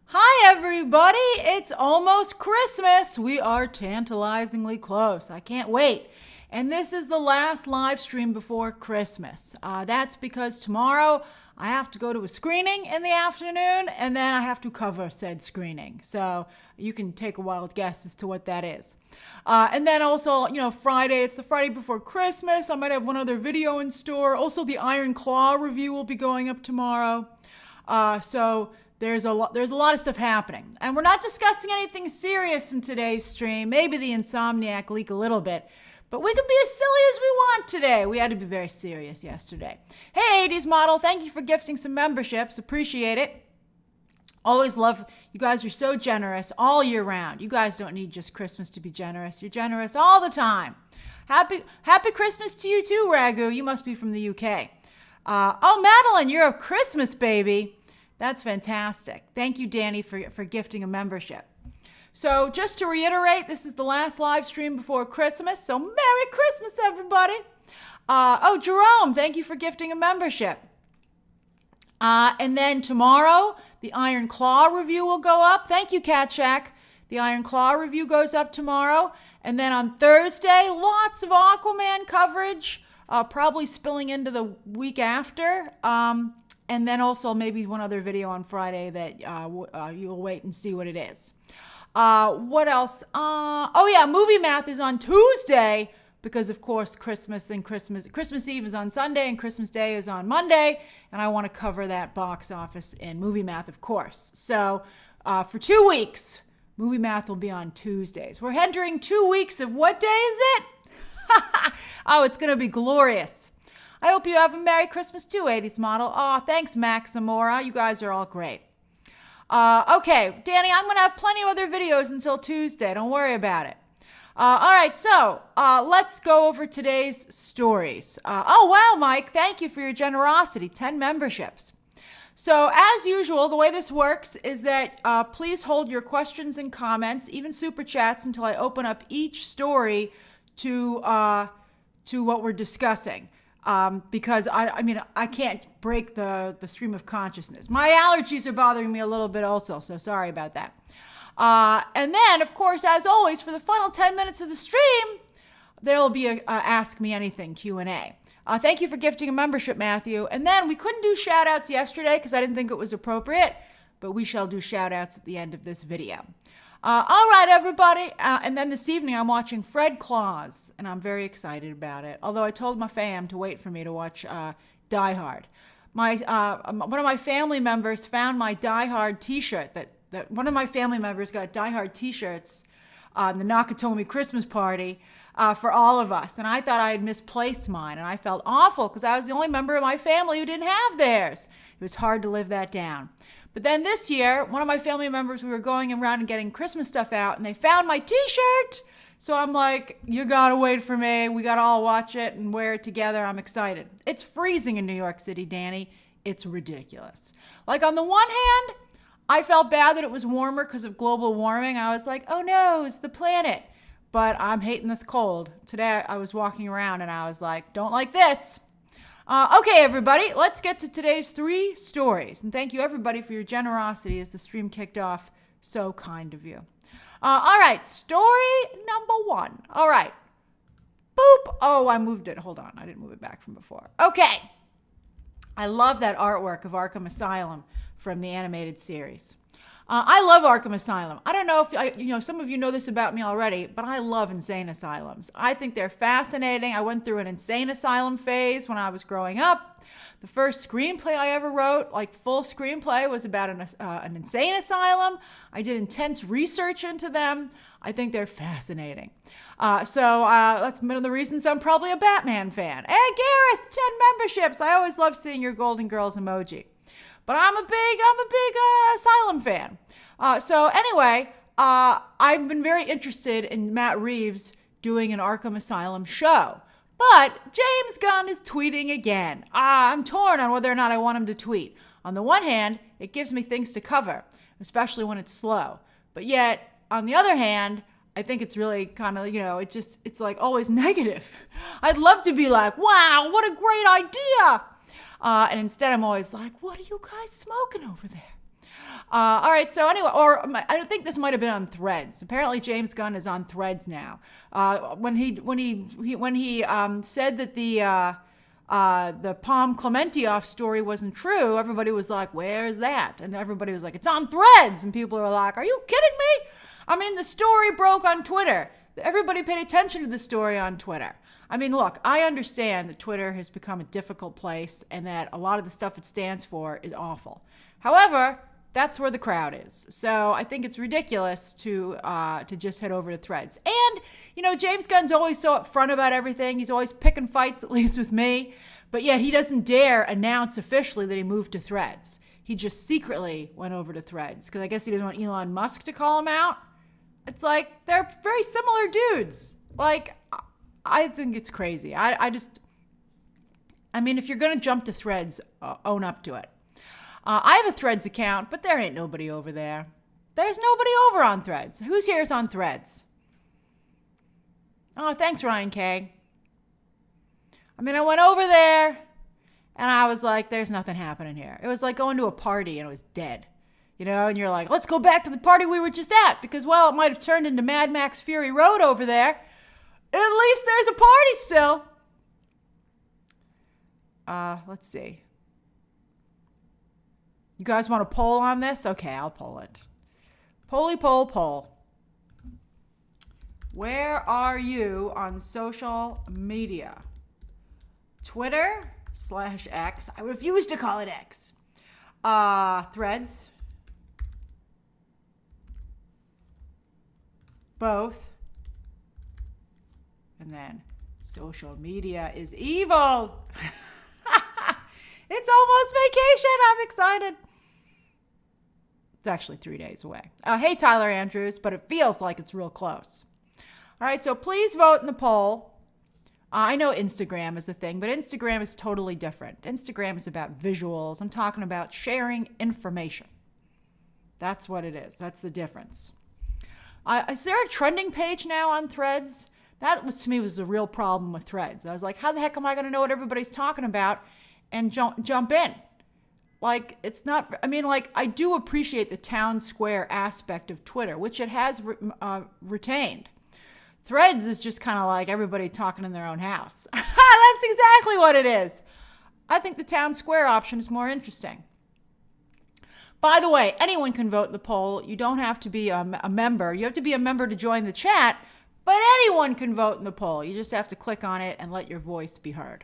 Hi, everybody. It's almost Christmas. We are tantalizingly close. I can't wait. And this is the last live stream before Christmas. That's because tomorrow I have to go to a screening in the afternoon, and then I have to cover said screening. So you can take a wild guess as to what that is. And then also, Friday, it's the Friday before Christmas. I might have one other video in store. Also, the Iron Claw review will be going up tomorrow. So there's a lot of stuff happening. And we're not discussing anything serious in today's stream. Maybe the Insomniac leak a little bit. But we can be as silly as we want today. We had to be very serious yesterday. Hey, 80s model, thank you for gifting some memberships. Appreciate it. Always love, you guys are so generous all year round. You guys don't need just Christmas to be generous. You're generous all the time. Happy Christmas to you too, Ragu. You must be from the UK. Oh, Madeline, you're a Christmas baby. That's fantastic. Thank you, Danny, for gifting a membership. So just to reiterate, this is the last live stream before Christmas. So Merry Christmas, everybody. Jerome, thank you for gifting a membership. And then tomorrow, the Iron Claw review will go up. Thank you, Cat Shack. The Iron Claw review goes up tomorrow. And then on Thursday, lots of Aquaman coverage, probably spilling into the week after. And then also maybe one other video on Friday that you'll wait and see what it is. What else? Movie Math is on Tuesday because, of course, Christmas Eve is on Sunday and Christmas Day is on Monday, and I want to cover that box office in Movie Math, of course. So for 2 weeks, Movie Math will be on Tuesdays. We're entering 2 weeks of what day is it? Oh, it's going to be glorious. I hope you have a Merry Christmas too, 80s model. Oh, thanks, Max Zamora. You guys are all great. Okay, Danny, I'm going to have plenty of other videos until Tuesday. Don't worry about it. All right, so let's go over today's stories. Wow, Mike, thank you for your generosity. 10 memberships. So as usual, the way this works is that please hold your questions and comments, even super chats, until I open up each story to what we're discussing. Because I can't break the stream of consciousness. My allergies are bothering me a little bit also, so sorry about that. And then, of course, as always, for the final 10 minutes of the stream, there'll be a Ask Me Anything Q&A. Thank you for gifting a membership, Matthew. And then we couldn't do shout-outs yesterday because I didn't think it was appropriate, but we shall do shout-outs at the end of this video. All right, everybody. And then this evening, I'm watching Fred Claus, and I'm very excited about it. Although I told my fam to wait for me to watch Die Hard. One of my family members found my Die Hard T-shirt. That one of my family members got Die Hard T-shirts on the Nakatomi Christmas party for all of us, and I thought I had misplaced mine, and I felt awful because I was the only member of my family who didn't have theirs. It was hard to live that down. But then this year, one of my family members, we were going around and getting Christmas stuff out, and they found my T-shirt. So I'm like, you gotta wait for me. We gotta all watch it and wear it together. I'm excited. It's freezing in New York City, Danny. It's ridiculous. Like, on the one hand, I felt bad that it was warmer because of global warming. I was like, oh no, it's the planet. But I'm hating this cold. Today I was walking around and I was like, don't like this. Okay, everybody, let's get to today's 3 stories. And thank you, everybody, for your generosity as the stream kicked off. So kind of you. All right, story number 1. All right. Boop. Oh, I moved it. Hold on. I didn't move it back from before. Okay. I love that artwork of Arkham Asylum from the animated series. I love Arkham Asylum. I don't know if some of you know this about me already, but I love insane asylums. I think they're fascinating. I went through an insane asylum phase when I was growing up. The first screenplay I ever wrote, like full screenplay, was about an insane asylum. I did intense research into them. I think they're fascinating. So that's one of the reasons I'm probably a Batman fan. Hey, Gareth, 10 memberships. I always love seeing your Golden Girls emoji. But I'm a big Asylum fan. So anyway, I've been very interested in Matt Reeves doing an Arkham Asylum show. But James Gunn is tweeting again. I'm torn on whether or not I want him to tweet. On the one hand, it gives me things to cover, especially when it's slow. But yet, on the other hand, I think it's really kind of, it's like always negative. I'd love to be like, wow, what a great idea. And instead I'm always like, what are you guys smoking over there? All right, so anyway, or I think this might have been on Threads. Apparently, James Gunn is on Threads now. When he said that the Palm Clementieff story wasn't true, everybody was like, "Where's that?" And everybody was like, "It's on Threads," and people are like, "Are you kidding me?" I mean, the story broke on Twitter. Everybody paid attention to the story on Twitter. I mean, look, I understand that Twitter has become a difficult place and that a lot of the stuff it stands for is awful. However, that's where the crowd is. So I think it's ridiculous to just head over to Threads. And, James Gunn's always so upfront about everything. He's always picking fights, at least with me. But yet he doesn't dare announce officially that he moved to Threads. He just secretly went over to Threads because I guess he doesn't want Elon Musk to call him out. It's like, they're very similar dudes. Like, I think it's crazy. I mean, if you're going to jump to Threads, own up to it. I have a Threads account, but there ain't nobody over there. There's nobody over on Threads. Who's here's on Threads? Oh, thanks, Ryan K. I mean, I went over there, and I was like, there's nothing happening here. It was like going to a party, and it was dead. And you're like, let's go back to the party we were just at, because, well, it might have turned into Mad Max Fury Road over there. At least there's a party still. Let's see. You guys want a poll on this? Okay, I'll poll it. Poll. Where are you on social media? Twitter/X. I refuse to call it X. Threads. Both. And then social media is evil. It's almost vacation. I'm excited. It's actually 3 days away. Hey, Tyler Andrews, but it feels like it's real close. All right, so please vote in the poll. I know Instagram is a thing, but Instagram is totally different. Instagram is about visuals. I'm talking about sharing information. That's what it is. That's the difference. Is there a trending page now on Threads? That was, to me, was the real problem with Threads. I was like, how the heck am I going to know what everybody's talking about and jump in? Like, it's not, I mean, like, I do appreciate the town square aspect of Twitter, which it has retained. Threads is just kind of like everybody talking in their own house. That's exactly what it is. I think the town square option is more interesting. By the way, anyone can vote in the poll. You don't have to be a member. You have to be a member to join the chat, but anyone can vote in the poll. You just have to click on it and let your voice be heard.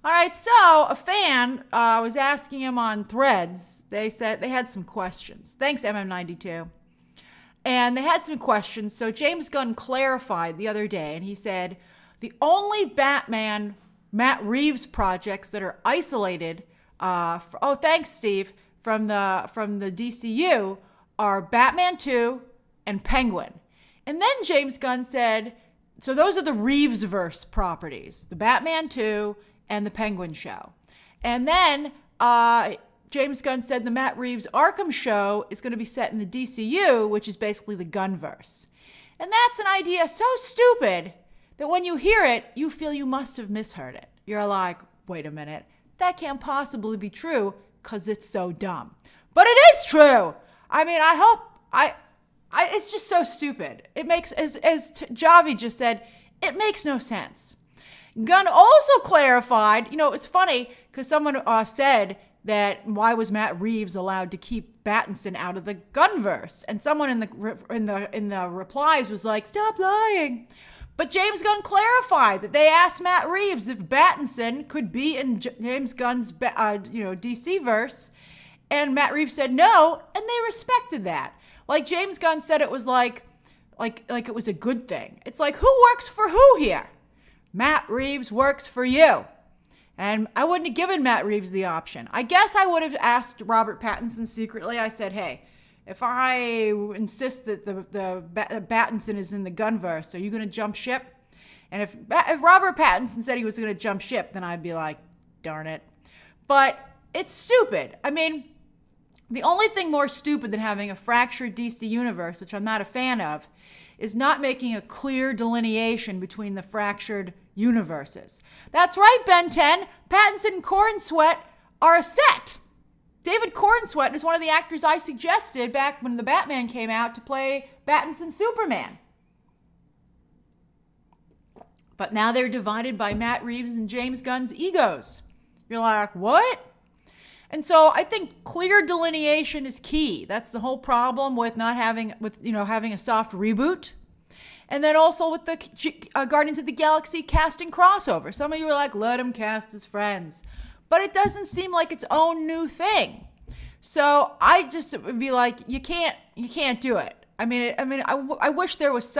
All right, so a fan was asking him on Threads. They said they had some questions. Thanks, MM92. And they had some questions. So James Gunn clarified the other day, and he said the only Batman Matt Reeves projects that are isolated, thanks, Steve, from the DCU are Batman 2 and Penguin. And then James Gunn said, so those are the Reeves-verse properties, the Batman 2 and the Penguin show. And then James Gunn said the Matt Reeves Arkham show is going to be set in the DCU, which is basically the Gunn-Verse. And that's an idea so stupid that when you hear it, you feel you must have misheard it. You're like, wait a minute, that can't possibly be true because it's so dumb. But it is true. I mean, it's just so stupid. It makes, as Javi just said, it makes no sense. Gunn also clarified, it's funny because someone said that why was Matt Reeves allowed to keep Pattinson out of the Gunn-Verse? And someone in the replies was like, stop lying. But James Gunn clarified that they asked Matt Reeves if Pattinson could be in James Gunn's DC verse, and Matt Reeves said no, and they respected that. Like James Gunn said, it was like it was a good thing. It's like, who works for who here? Matt Reeves works for you. And I wouldn't have given Matt Reeves the option. I guess I would have asked Robert Pattinson secretly. I said, hey, if I insist that the Pattinson is in the Gunn-Verse, are you going to jump ship? And if Robert Pattinson said he was going to jump ship, then I'd be like, darn it. But it's stupid. I mean, the only thing more stupid than having a fractured DC universe, which I'm not a fan of, is not making a clear delineation between the fractured universes. That's right, Ben 10. Pattinson and Corn Sweat are a set. David Cornsweet is one of the actors I suggested back when the Batman came out to play Pattinson's Superman. But now they're divided by Matt Reeves and James Gunn's egos. You're like, what? And so I think clear delineation is key. That's the whole problem with not having a soft reboot. And then also with the Guardians of the Galaxy casting crossover. Some of you are like, let them cast as friends. But it doesn't seem like its own new thing. So I just would be like, you can't do it. I wish there was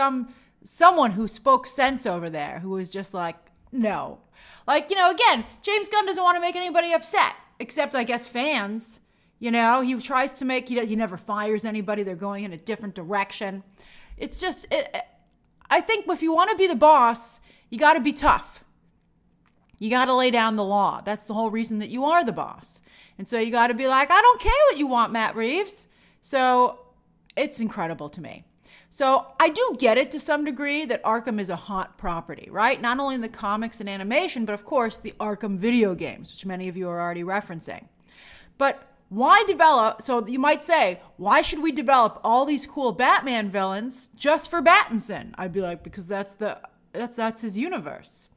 someone who spoke sense over there who was just like, no. Like, again, James Gunn doesn't want to make anybody upset, except, I guess, fans. He tries to make, he never fires anybody. They're going in a different direction. It's just, I think if you want to be the boss, you got to be tough. You got to lay down the law. That's the whole reason that you are the boss. And so you got to be like, I don't care what you want, Matt Reeves. So it's incredible to me. So I do get it to some degree that Arkham is a hot property, right? Not only in the comics and animation, but of course the Arkham video games, which many of you are already referencing. But why develop, so you might say, why should we develop all these cool Batman villains just for Pattinson? I'd be like, because that's his universe.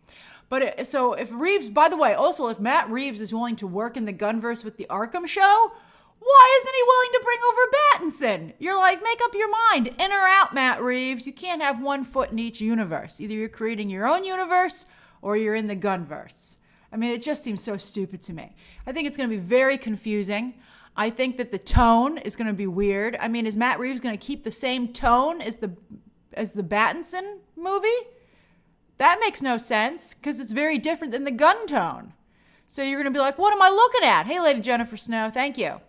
But so if Reeves, by the way, also if Matt Reeves is willing to work in the Gunn-Verse with the Arkham show, why isn't he willing to bring over Pattinson? You're like, make up your mind. In or out, Matt Reeves. You can't have one foot in each universe. Either you're creating your own universe or you're in the Gunn-Verse. It just seems so stupid to me. I think it's going to be very confusing. I think that the tone is going to be weird. Is Matt Reeves going to keep the same tone as the Pattinson movie? That makes no sense because it's very different than the Gunn tone. So you're going to be like, what am I looking at? Hey, Lady Jennifer Snow, thank you.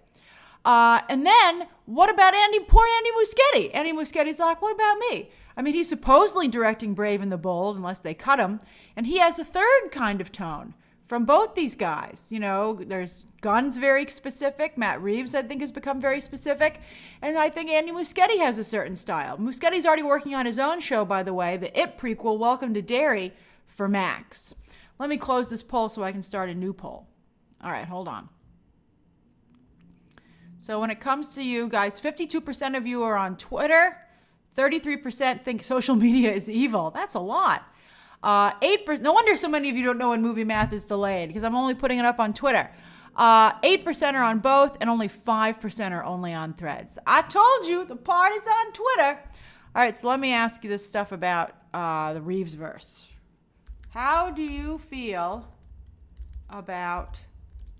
And then what about poor Andy Muschietti? Andy Muschietti's like, what about me? He's supposedly directing Brave and the Bold, unless they cut him. And he has a third kind of tone from both these guys. There's Gunn's very specific. Matt Reeves, I think, has become very specific. And I think Andy Muschietti has a certain style. Muschietti's already working on his own show, by the way, the It prequel, Welcome to Derry, for Max. Let me close this poll so I can start a new poll. All right, hold on. So when it comes to you guys, 52% of you are on Twitter. 33% think social media is evil. That's a lot. 8%. No wonder so many of you don't know when movie math is delayed, because I'm only putting it up on Twitter. 8% are on both, and only 5% are only on Threads. I told you the party's on Twitter. All right, so let me ask you this stuff about the Reeves verse. How do you feel about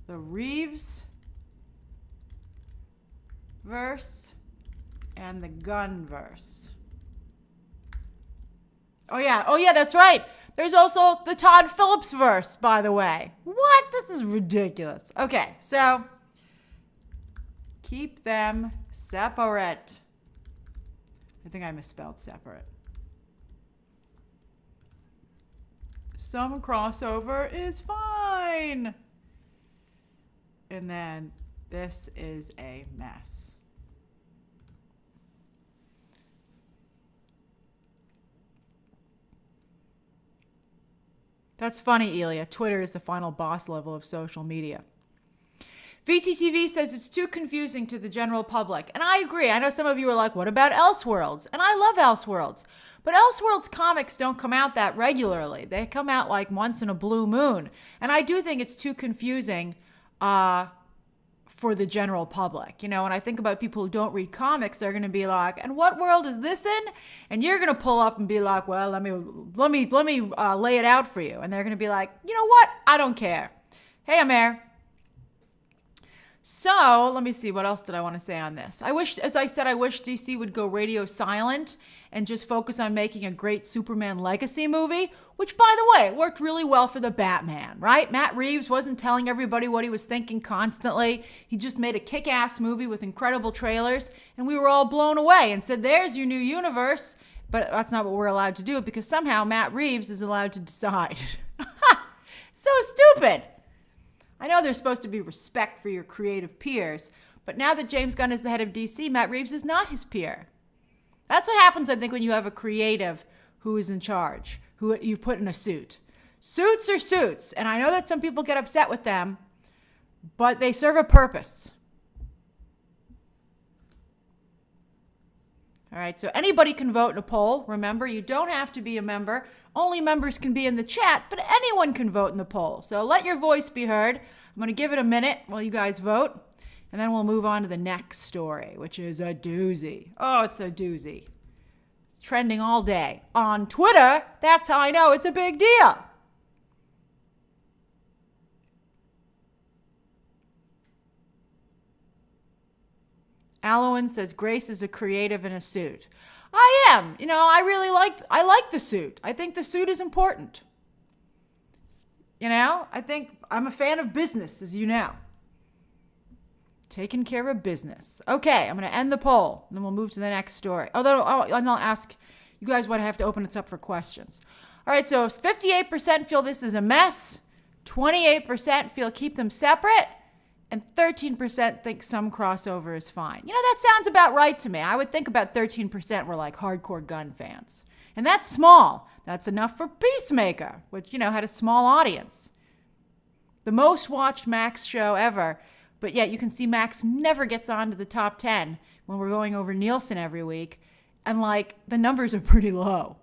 the Reeves verse and the Gunn-Verse? Oh yeah, that's right. There's also the Todd Phillips verse, by the way. What? This is ridiculous. Okay, so keep them separate. I think I misspelled separate. Some crossover is fine. And then this is a mess. That's funny, Elia. Twitter is the final boss level of social media. VTTV says it's too confusing to the general public. And I agree. I know some of you are like, what about Elseworlds? And I love Elseworlds. But Elseworlds comics don't come out that regularly. They come out like once in a blue moon. And I do think it's too confusing for the general public. When I think about people who don't read comics, they're going to be like, and what world is this in? And you're going to pull up and be like, well, let me lay it out for you. And they're going to be like, you know what? I don't care. Hey, Amer. So let me see. What else did I want to say on this? I wish DC would go radio silent and just focus on making a great Superman legacy movie, which, by the way, worked really well for the Batman, right? Matt Reeves wasn't telling everybody what he was thinking constantly. He just made a kick-ass movie with incredible trailers, and we were all blown away and said, there's your new universe. But that's not what we're allowed to do, because somehow Matt Reeves is allowed to decide. So stupid. I know there's supposed to be respect for your creative peers, but now that James Gunn is the head of DC, Matt Reeves is not his peer. That's what happens, I think, when you have a creative who is in charge, who you put in a suit. Suits are suits, and I know that some people get upset with them, but they serve a purpose. All right, so anybody can vote in a poll. Remember, you don't have to be a member. Only members can be in the chat, but anyone can vote in the poll. So let your voice be heard. I'm going to give it a minute while you guys vote, and then we'll move on to the next story, which is a doozy. Oh, it's a doozy. It's trending all day. On Twitter, that's how I know it's a big deal. Allowan says Grace is a creative in a suit. I am. I like the suit. I think the suit is important. I think I'm a fan of business, as you know. Taking care of business. Okay, I'm going to end the poll, and then we'll move to the next story. Although, and I'll ask you guys what I have to open this up for questions. All right, so 58% feel this is a mess. 28% feel keep them separate. And 13% think some crossover is fine. That sounds about right to me. I would think about 13% were like hardcore Gunn fans. And that's small. That's enough for Peacemaker, which, had a small audience. The most watched Max show ever. But yet you can see Max never gets onto the top 10 when we're going over Nielsen every week. And the numbers are pretty low.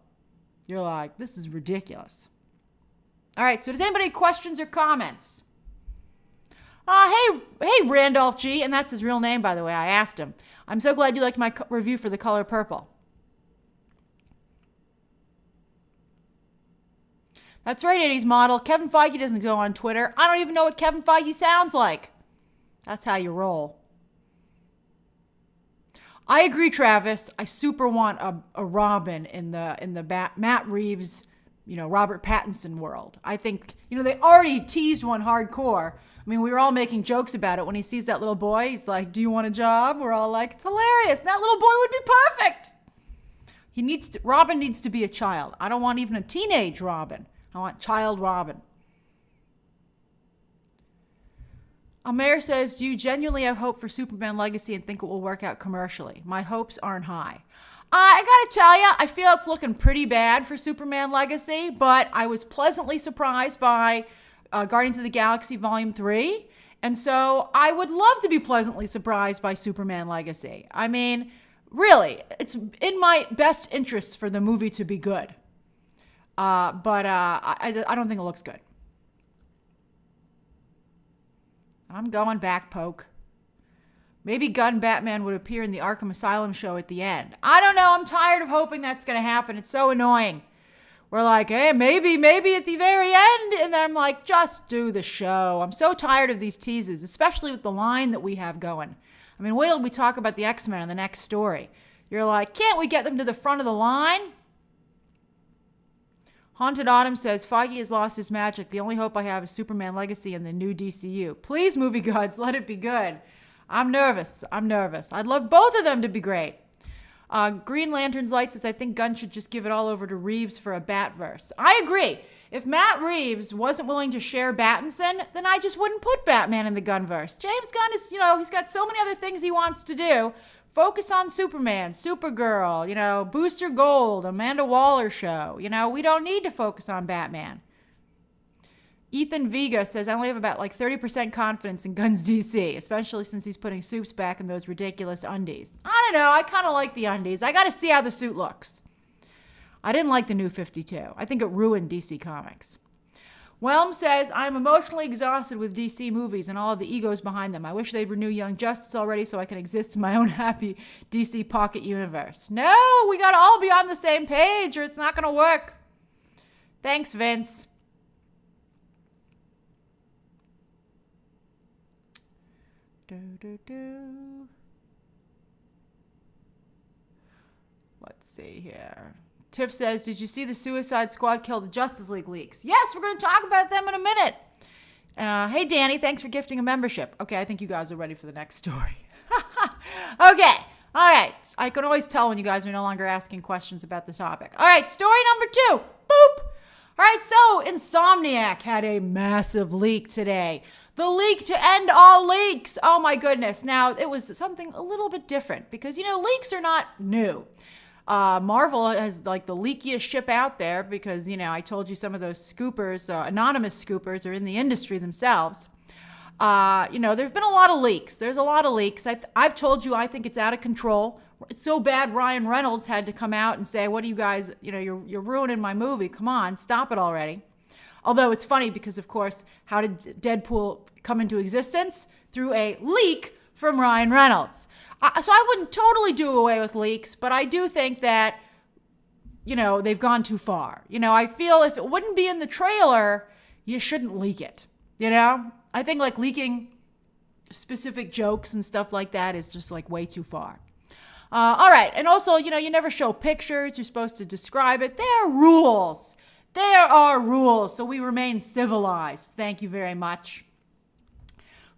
You're like, this is ridiculous. All right, so does anybody have questions or comments? Hey, Randolph G, and that's his real name, by the way. I asked him. I'm so glad you liked my review for The Color Purple. That's right, 80s model. Kevin Feige doesn't go on Twitter. I don't even know what Kevin Feige sounds like. That's how you roll. I agree, Travis. I super want a Robin in the Matt Reeves, Robert Pattinson world. I think, they already teased one hardcore. I mean, we were all making jokes about it. When he sees that little boy, he's like, do you want a job? We're all like, it's hilarious. That little boy would be perfect. Robin needs to be a child. I don't want even a teenage Robin. I want child Robin. Mayor says, do you genuinely have hope for Superman Legacy and think it will work out commercially? My hopes aren't high. I gotta tell you, I feel it's looking pretty bad for Superman Legacy, but I was pleasantly surprised by Guardians of the Galaxy Volume 3. And so I would love to be pleasantly surprised by Superman Legacy. I mean, really, it's in my best interests for the movie to be good. But I don't think it looks good. I'm going back, Poke. Maybe Gunn Batman would appear in the Arkham Asylum show at the end. I don't know. I'm tired of hoping that's going to happen. It's so annoying. We're like, hey, maybe at the very end. And then I'm like, just do the show. I'm so tired of these teases, especially with the line that we have going. I mean, wait till we talk about the X-Men in the next story. You're like, can't we get them to the front of the line? Haunted Autumn says, Feige has lost his magic. The only hope I have is Superman Legacy and the new DCU. Please, movie gods, let it be good. I'm nervous. I'd love both of them to be great. Green Lantern's Light says, I think Gunn should just give it all over to Reeves for a Batverse. I agree. If Matt Reeves wasn't willing to share Battinson, then I just wouldn't put Batman in the Gunn-verse. James Gunn is, he's got so many other things he wants to do. Focus on Superman, Supergirl, Booster Gold, Amanda Waller show. We don't need to focus on Batman. Ethan Vega says, I only have about 30% confidence in Gunn's DC, especially since he's putting Supes back in those ridiculous undies. I don't know. I kind of like the undies. I got to see how the suit looks. I didn't like the new 52. I think it ruined DC Comics. Whelm says, I'm emotionally exhausted with DC movies and all of the egos behind them. I wish they'd renew Young Justice already so I can exist in my own happy DC pocket universe. No, we got to all be on the same page or it's not going to work. Thanks, Vince. Let's see here. Tiff says, did you see the Suicide Squad kill the Justice League leaks? Yes, we're going to talk about them in a minute. Hey, Danny, thanks for gifting a membership. Okay, I think you guys are ready for the next story. Okay, all right. I can always tell when you guys are no longer asking questions about the topic. All right, story number 2. Boop. All right, so Insomniac had a massive leak today. The leak to end all leaks. Oh, my goodness. Now, it was something a little bit different because, leaks are not new. Marvel has the leakiest ship out there because, I told you some of those scoopers, anonymous scoopers are in the industry themselves. There's been a lot of leaks. There's a lot of leaks. I've told you I think it's out of control. It's so bad Ryan Reynolds had to come out and say, what do you guys, you're ruining my movie. Come on, stop it already. Although it's funny because, of course, how did Deadpool come into existence? Through a leak from Ryan Reynolds. So I wouldn't totally do away with leaks, but I do think that, they've gone too far. I feel if it wouldn't be in the trailer, you shouldn't leak it. I think like leaking specific jokes and stuff like that is just like way too far. All right. And also, you never show pictures. You're supposed to describe it. There are rules. There are rules. So we remain civilized. Thank you very much.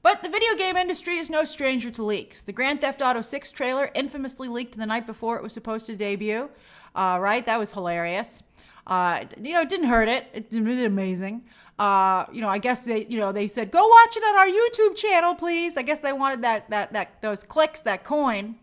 But the video game industry is no stranger to leaks. The Grand Theft Auto 6 trailer infamously leaked the night before it was supposed to debut. Right? That was hilarious. It didn't hurt it. It did amazing. I guess they said, go watch it on our YouTube channel, please. I guess they wanted those clicks, that coin.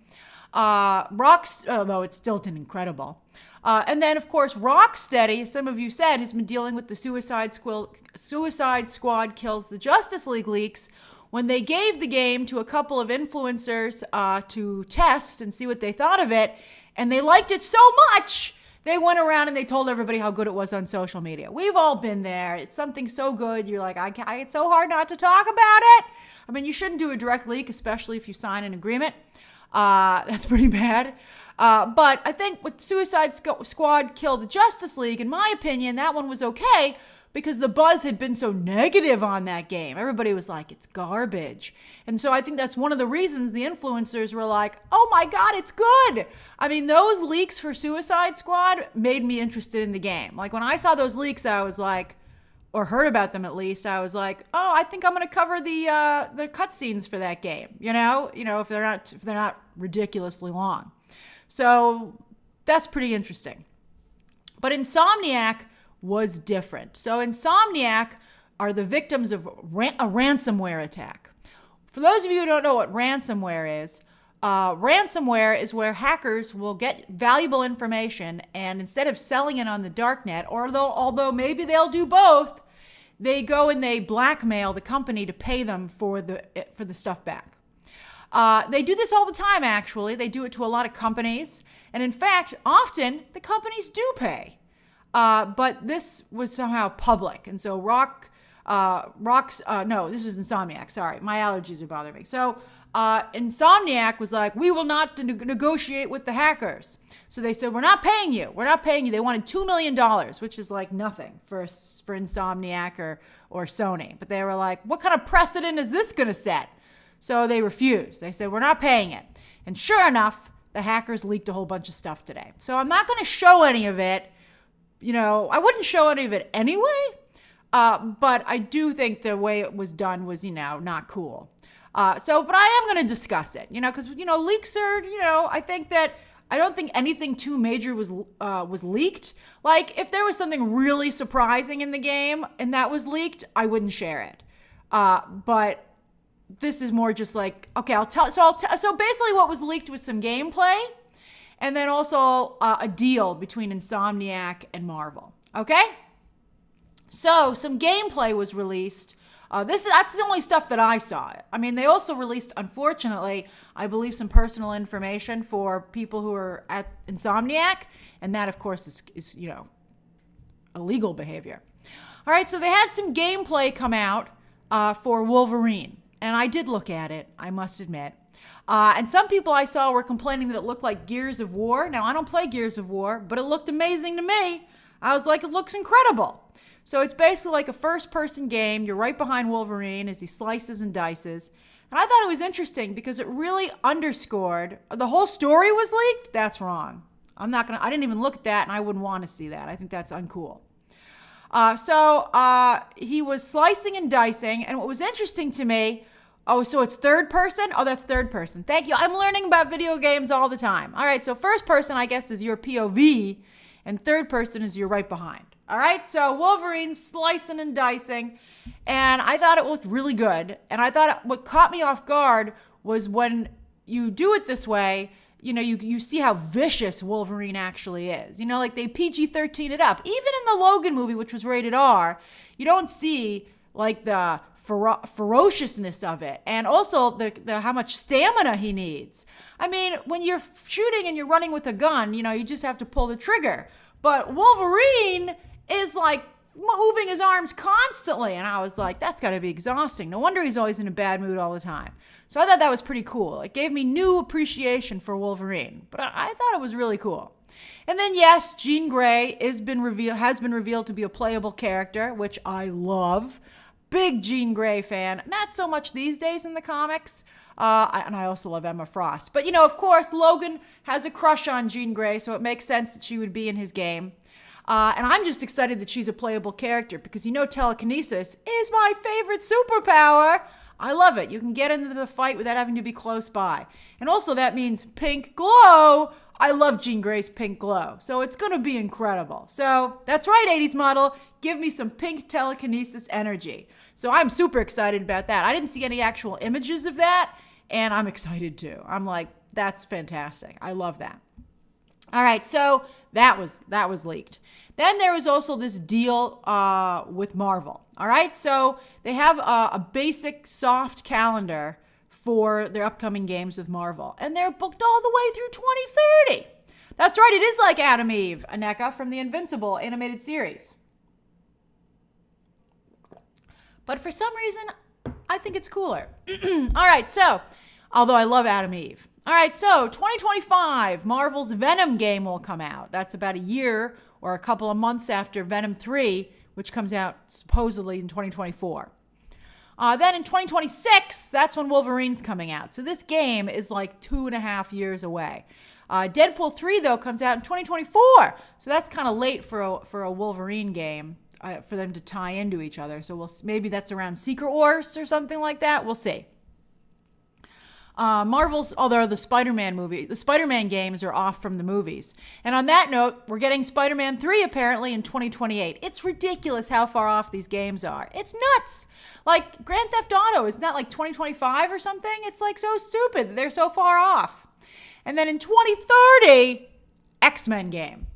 Although it still did incredible. And then, of course, Rocksteady, as some of you said, has been dealing with the Suicide Squad Kills the Justice League leaks when they gave the game to a couple of influencers to test and see what they thought of it. And they liked it so much, they went around and they told everybody how good it was on social media. We've all been there. It's something so good. You're like, it's so hard not to talk about it. I mean, you shouldn't do a direct leak, especially if you sign an agreement. That's pretty bad. But I think with Suicide Squad Kill the Justice League, in my opinion, that one was okay because the buzz had been so negative on that game. Everybody was like, it's garbage. And so I think that's one of the reasons the influencers were like, oh my God, it's good. I mean, those leaks for Suicide Squad made me interested in the game. Like when I saw those leaks, I was like, or heard about them at least, I was like, oh, I think I'm going to cover the cutscenes for that game. If they're not ridiculously long. So that's pretty interesting. But Insomniac was different. So Insomniac are the victims of a ransomware attack. For those of you who don't know what ransomware is where hackers will get valuable information and instead of selling it on the darknet, although maybe they'll do both, they go and they blackmail the company to pay them for the stuff back. They do this all the time, actually. They do it to a lot of companies. And in fact, often the companies do pay. But this was somehow public. And so this was Insomniac. Sorry, my allergies are bothering me. So Insomniac was like, we will not negotiate with the hackers. So they said, we're not paying you. We're not paying you. They wanted $2 million, which is like nothing for Insomniac or Sony. But they were like, what kind of precedent is this going to set? So they refused. They said, we're not paying it. And sure enough, the hackers leaked a whole bunch of stuff today. So I'm not going to show any of it. I wouldn't show any of it anyway. But I do think the way it was done was, not cool. But I am going to discuss it, because, leaks are, I don't think anything too major was leaked. Like if there was something really surprising in the game and that was leaked, I wouldn't share it. But this is more just like, okay, so basically what was leaked was some gameplay and then also a deal between Insomniac and Marvel. Okay? So some gameplay was released. That's the only stuff that I saw. I mean, they also released, unfortunately, I believe some personal information for people who are at Insomniac. And that, of course, is illegal behavior. All right, so they had some gameplay come out for Wolverine. And I did look at it, I must admit. And some people I saw were complaining that it looked like Gears of War. Now, I don't play Gears of War, but it looked amazing to me. I was like, it looks incredible. So it's basically like a first-person game. You're right behind Wolverine as he slices and dices. And I thought it was interesting because it really underscored the whole story was leaked. That's wrong. I didn't even look at that, and I wouldn't want to see that. I think that's uncool. So he was slicing and dicing, and what was interesting to me, so it's third person? Oh, that's third person. Thank you. I'm learning about video games all the time. All right, so first person, I guess, is your POV, and third person is you're right behind. All right, so Wolverine's slicing and dicing, and I thought it looked really good. And I thought what caught me off guard was when you do it this way, you see how vicious Wolverine actually is. Like they PG-13 it up. Even in the Logan movie, which was rated R, you don't see like the ferociousness of it, and also the how much stamina he needs. I mean, when you're shooting and you're running with a gun, you just have to pull the trigger. But Wolverine is like moving his arms constantly, and I was like, that's got to be exhausting. No wonder he's always in a bad mood all the time. So I thought that was pretty cool. It gave me new appreciation for Wolverine, but I thought it was really cool. And then yes, Jean Grey has been revealed to be a playable character, which I love. Big Jean Grey fan. Not so much these days in the comics. And I also love Emma Frost. But, of course, Logan has a crush on Jean Grey, so it makes sense that she would be in his game. And I'm just excited that she's a playable character because, telekinesis is my favorite superpower. I love it. You can get into the fight without having to be close by. And also that means pink glow. I love Jean Grey's pink glow. So it's going to be incredible. So that's right, 80s model. Give me some pink telekinesis energy. So I'm super excited about that. I didn't see any actual images of that, and I'm excited too. I'm like, that's fantastic. I love that. All right, so that was leaked. Then there was also this deal with Marvel. All right, so they have a basic soft calendar for their upcoming games with Marvel, and they're booked all the way through 2030. That's right, it is like Adam Eve, Aneka from the Invincible animated series. But for some reason, I think it's cooler. All right, so, although I love Adam Eve. All right, so 2025, Marvel's Venom game will come out. That's about a year or a couple of months after Venom 3, which comes out supposedly in 2024. Then in 2026, that's when Wolverine's coming out. So this game is like 2.5 years away. Deadpool 3, though, comes out in 2024. So that's kind of late for a Wolverine game. For them to tie into each other. So maybe that's around Secret Wars or something like that. We'll see. The Spider-Man games are off from the movies. And on that note, we're getting Spider-Man 3 apparently in 2028. It's ridiculous how far off these games are. It's nuts. Like Grand Theft Auto, isn't that like 2025 or something? It's like so stupid. They're so far off. And then in 2030, X-Men game.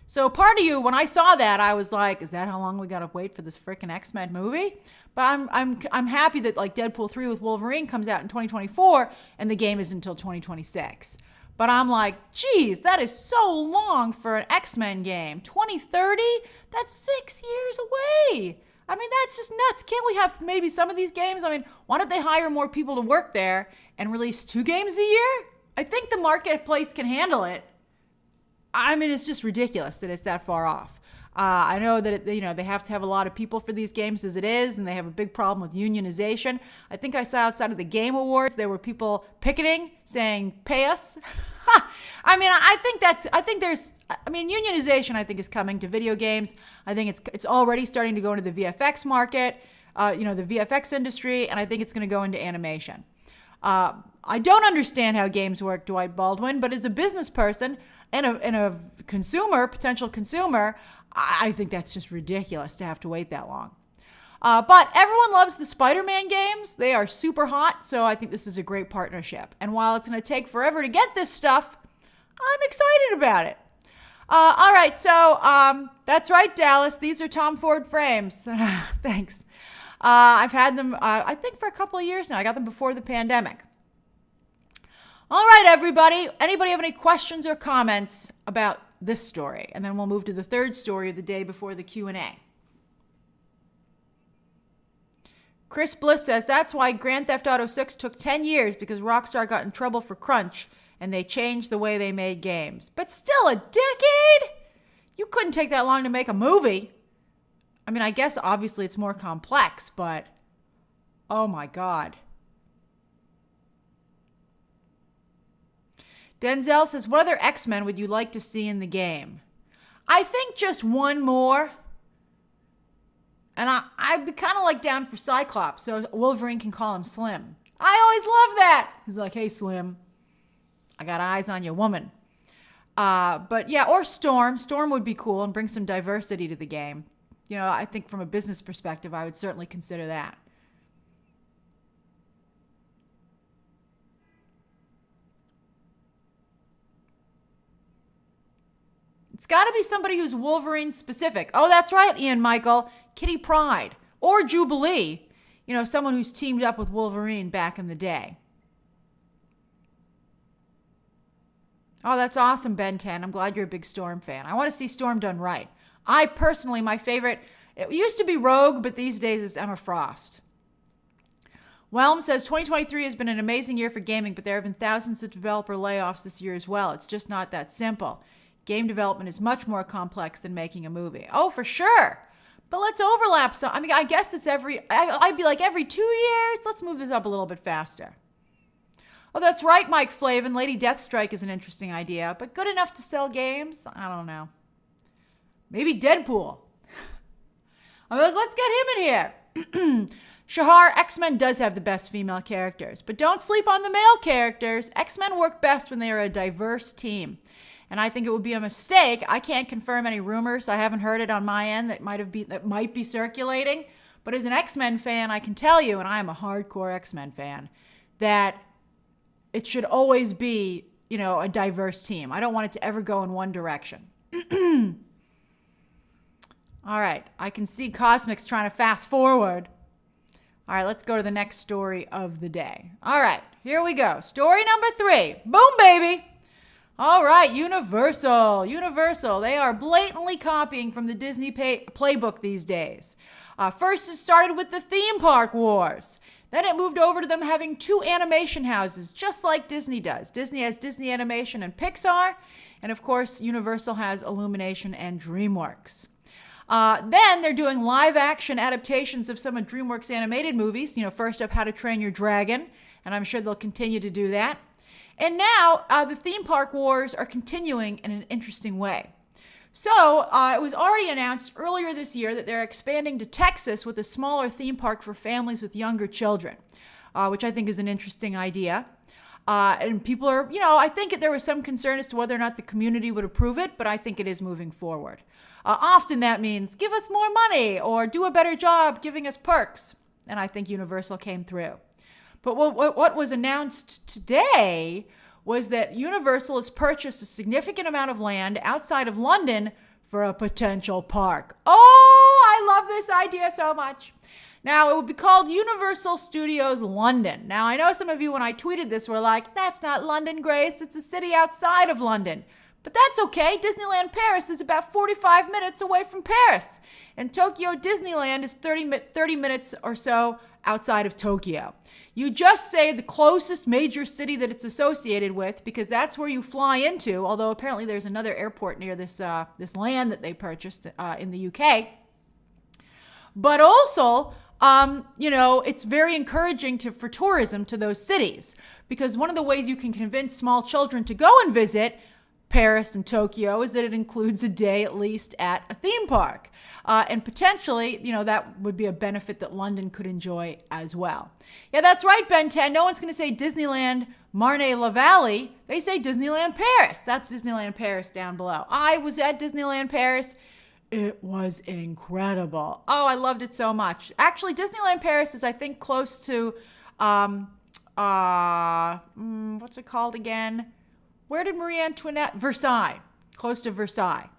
So part of you, when I saw that, I was like, is that how long we got to wait for this frickin' X-Men movie? But I'm happy that like Deadpool 3 with Wolverine comes out in 2024 and the game is until 2026. But I'm like, geez, that is so long for an X-Men game. 2030? That's 6 years away. I mean, that's just nuts. Can't we have maybe some of these games? I mean, why don't they hire more people to work there and release 2 games a year? I think the marketplace can handle it. I mean, it's just ridiculous that it's that far off. I know that, they have to have a lot of people for these games as it is, and they have a big problem with unionization. I think I saw outside of the Game Awards, there were people picketing saying, pay us. I mean, unionization I think is coming to video games. I think it's already starting to go into the VFX market, the VFX industry, and I think it's going to go into animation. I don't understand how games work, Dwight Baldwin, but as a business person and a potential consumer, I think that's just ridiculous to have to wait that long. But everyone loves the Spider-Man games. They are super hot, so I think this is a great partnership. And while it's going to take forever to get this stuff, I'm excited about it. All right, so that's right, Dallas. These are Tom Ford frames. Thanks. I've had them, I think, for a couple of years now. I got them before the pandemic. All right, everybody. Anybody have any questions or comments about this story? And then we'll move to the third story of the day before the Q&A. Chris Bliss says, that's why Grand Theft Auto 6 took 10 years because Rockstar got in trouble for crunch and they changed the way they made games. But still, a decade? You couldn't take that long to make a movie. I mean, I guess obviously it's more complex, but oh my God. Denzel says, what other X-Men would you like to see in the game? I think just one more. And I'd be kind of like down for Cyclops, so Wolverine can call him Slim. I always love that. He's like, hey, Slim, I got eyes on your woman. But yeah, or Storm. Storm would be cool and bring some diversity to the game. I think from a business perspective, I would certainly consider that. It's got to be somebody who's Wolverine specific. Oh, that's right, Ian Michael. Kitty Pryde. or Jubilee, someone who's teamed up with Wolverine back in the day. Oh, that's awesome, Ben 10. I'm glad you're a big Storm fan. I want to see Storm done right. I personally, my favorite, it used to be Rogue, but these days it's Emma Frost. Whelm says 2023 has been an amazing year for gaming, but there have been thousands of developer layoffs this year as well. It's just not that simple. Game development is much more complex than making a movie. Oh, for sure. But let's overlap some. I mean, I guess it's I'd be like every 2 years. Let's move this up a little bit faster. Oh, that's right, Mike Flavin. Lady Deathstrike is an interesting idea, but good enough to sell games? I don't know. Maybe Deadpool. I'm like, let's get him in here. Shahar, X-Men does have the best female characters, but don't sleep on the male characters. X-Men work best when they are a diverse team. And I think it would be a mistake. I can't confirm any rumors. I haven't heard it on my end that might be circulating. But as an X-Men fan, I can tell you, and I am a hardcore X-Men fan, that it should always be, a diverse team. I don't want it to ever go in one direction. All right. I can see Cosmic's trying to fast forward. All right. Let's go to the next story of the day. All right. Here we go. Story number 3. Boom, baby. All right. Universal. They are blatantly copying from the Disney playbook these days. First, it started with the theme park wars. Then it moved over to them having 2 animation houses, just like Disney does. Disney has Disney Animation and Pixar. And of course, Universal has Illumination and DreamWorks. Then they're doing live action adaptations of some of DreamWorks animated movies. First up, How to Train Your Dragon. And I'm sure they'll continue to do that. And now the theme park wars are continuing in an interesting way. So it was already announced earlier this year that they're expanding to Texas with a smaller theme park for families with younger children, which I think is an interesting idea. And people are, I think there was some concern as to whether or not the community would approve it, but I think it is moving forward. Often that means give us more money or do a better job giving us perks. And I think Universal came through. But what was announced today was that Universal has purchased a significant amount of land outside of London for a potential park. Oh, I love this idea so much. Now, it would be called Universal Studios London. Now, I know some of you, when I tweeted this, were like, that's not London, Grace. It's a city outside of London. But that's okay. Disneyland Paris is about 45 minutes away from Paris. And Tokyo Disneyland is 30 minutes or so outside of Tokyo. You just say the closest major city that it's associated with, because that's where you fly into, although apparently there's another airport near this land that they purchased in the UK. But also, it's very encouraging for tourism to those cities, because one of the ways you can convince small children to go and visit Paris and Tokyo is that it includes a day at least at a theme park. And potentially, that would be a benefit that London could enjoy as well. Yeah, that's right, Ben 10. No one's going to say Disneyland Marne-la-Valley. They say Disneyland Paris. That's Disneyland Paris down below. I was at Disneyland Paris. It was incredible. Oh, I loved it so much. Actually, Disneyland Paris is, I think, close to, what's it called again? Where did Marie Antoinette? Versailles. Close to Versailles.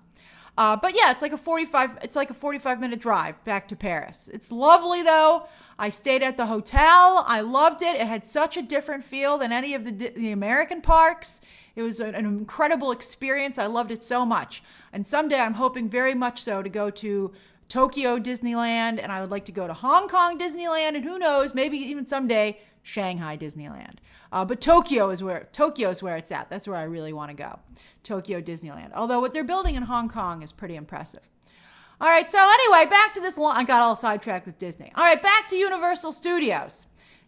But yeah, it's like a 45-minute drive back to Paris. It's lovely though. I stayed at the hotel. I loved it. It had such a different feel than any of the American parks. It was an incredible experience. I loved it so much. And someday I'm hoping very much so to go to Tokyo Disneyland, and I would like to go to Hong Kong Disneyland, and who knows, maybe even someday Shanghai Disneyland. But Tokyo is where it's at. That's where I really want to go. Tokyo Disneyland. Although what they're building in Hong Kong is pretty impressive. All right, so anyway, back to this. I got all sidetracked with Disney. All right, back to Universal Studios.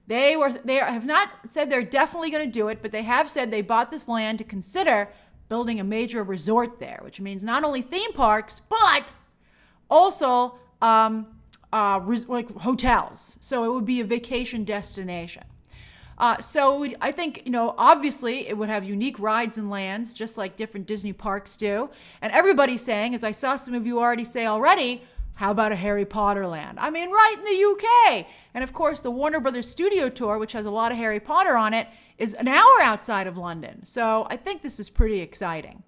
They have not said they're definitely going to do it, but they have said they bought this land to consider building a major resort there, which means not only theme parks, but also like hotels. So it would be a vacation destination. So I think, obviously it would have unique rides and lands, just like different Disney parks do. And everybody's saying, as I saw some of you already say already, how about a Harry Potter land? I mean, right in the UK. And of course, the Warner Brothers Studio Tour, which has a lot of Harry Potter on it, is an hour outside of London. So I think this is pretty exciting.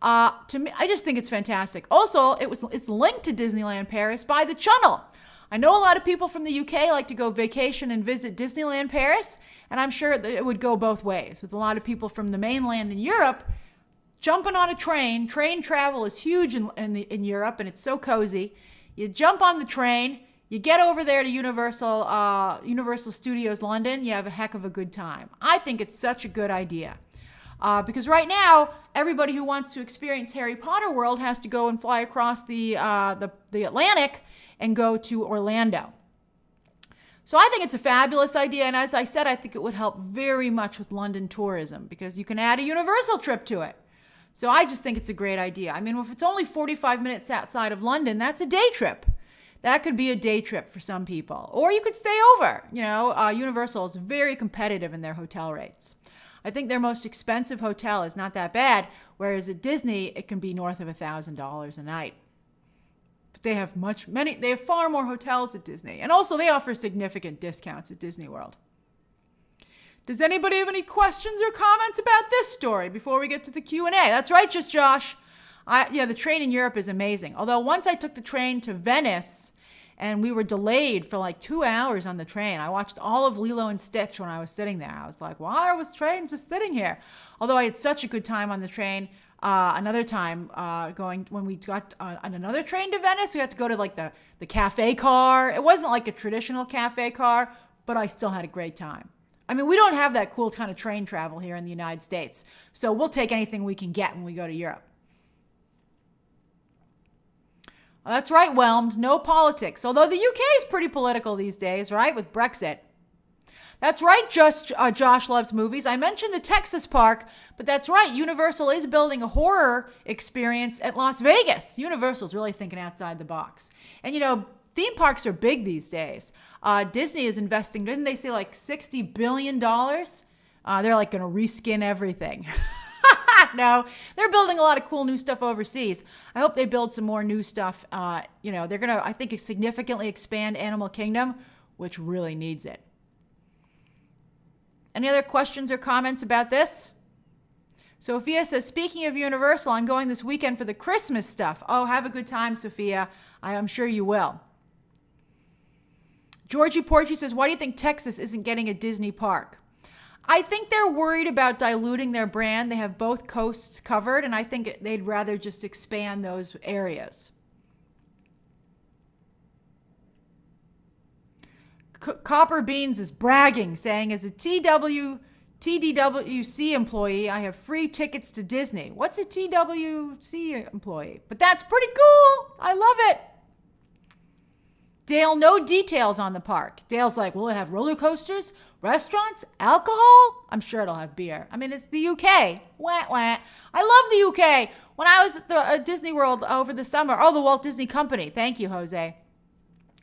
To me, I just think it's fantastic. Also, it's linked to Disneyland Paris by the Channel. I know a lot of people from the UK like to go vacation and visit Disneyland Paris, and I'm sure it would go both ways. With a lot of people from the mainland in Europe jumping on a train. Train travel is huge in Europe, and it's so cozy. You jump on the train, you get over there to Universal Studios London, you have a heck of a good time. I think it's such a good idea. Because right now, everybody who wants to experience Harry Potter World has to go and fly across the Atlantic and go to Orlando. So I think it's a fabulous idea, and as I said, I think it would help very much with London tourism because you can add a Universal trip to it. So I just think it's a great idea. I mean, if it's only 45 minutes outside of London, that's a day trip. That could be a day trip for some people. Or you could stay over. Universal is very competitive in their hotel rates. I think their most expensive hotel is not that bad, whereas at Disney, it can be north of $1,000 a night. But they have far more hotels at Disney. And also they offer significant discounts at Disney World. Does anybody have any questions or comments about this story before we get to the Q&A? That's right, just Josh. The train in Europe is amazing. Although once I took the train to Venice and we were delayed for like 2 hours on the train. I watched all of Lilo and Stitch when I was sitting there. I was like, why was train just sitting here? Although I had such a good time on the train. Another time when we got on another train to Venice, we had to go to like the cafe car. It wasn't like a traditional cafe car, but I still had a great time. I mean, we don't have that cool kind of train travel here in the United States. So we'll take anything we can get when we go to Europe. Well, that's right, Whelmed. No politics. Although the UK is pretty political these days, right? With Brexit. That's right, Josh loves movies. I mentioned the Texas park, but that's right. Universal is building a horror experience at Las Vegas. Universal's really thinking outside the box. And, theme parks are big these days. Disney is investing, didn't they say like $60 billion? They're like going to reskin everything. No, they're building a lot of cool new stuff overseas. I hope they build some more new stuff. They're going to, I think, significantly expand Animal Kingdom, which really needs it. Any other questions or comments about this? Sophia says, speaking of Universal, I'm going this weekend for the Christmas stuff. Oh, have a good time, Sophia. I am sure you will. Georgie Porgy says, why do you think Texas isn't getting a Disney park? I think they're worried about diluting their brand. They have both coasts covered, and I think they'd rather just expand those areas. Copper Beans is bragging, saying, as a TDWC employee, I have free tickets to Disney. What's a TWC employee? But that's pretty cool. I love it. Dale, no details on the park. Dale's like, will it have roller coasters, restaurants, alcohol? I'm sure it'll have beer. I mean, it's the UK. Wah, wah. I love the UK. When I was at Disney World over the summer, the Walt Disney Company. Thank you, Jose.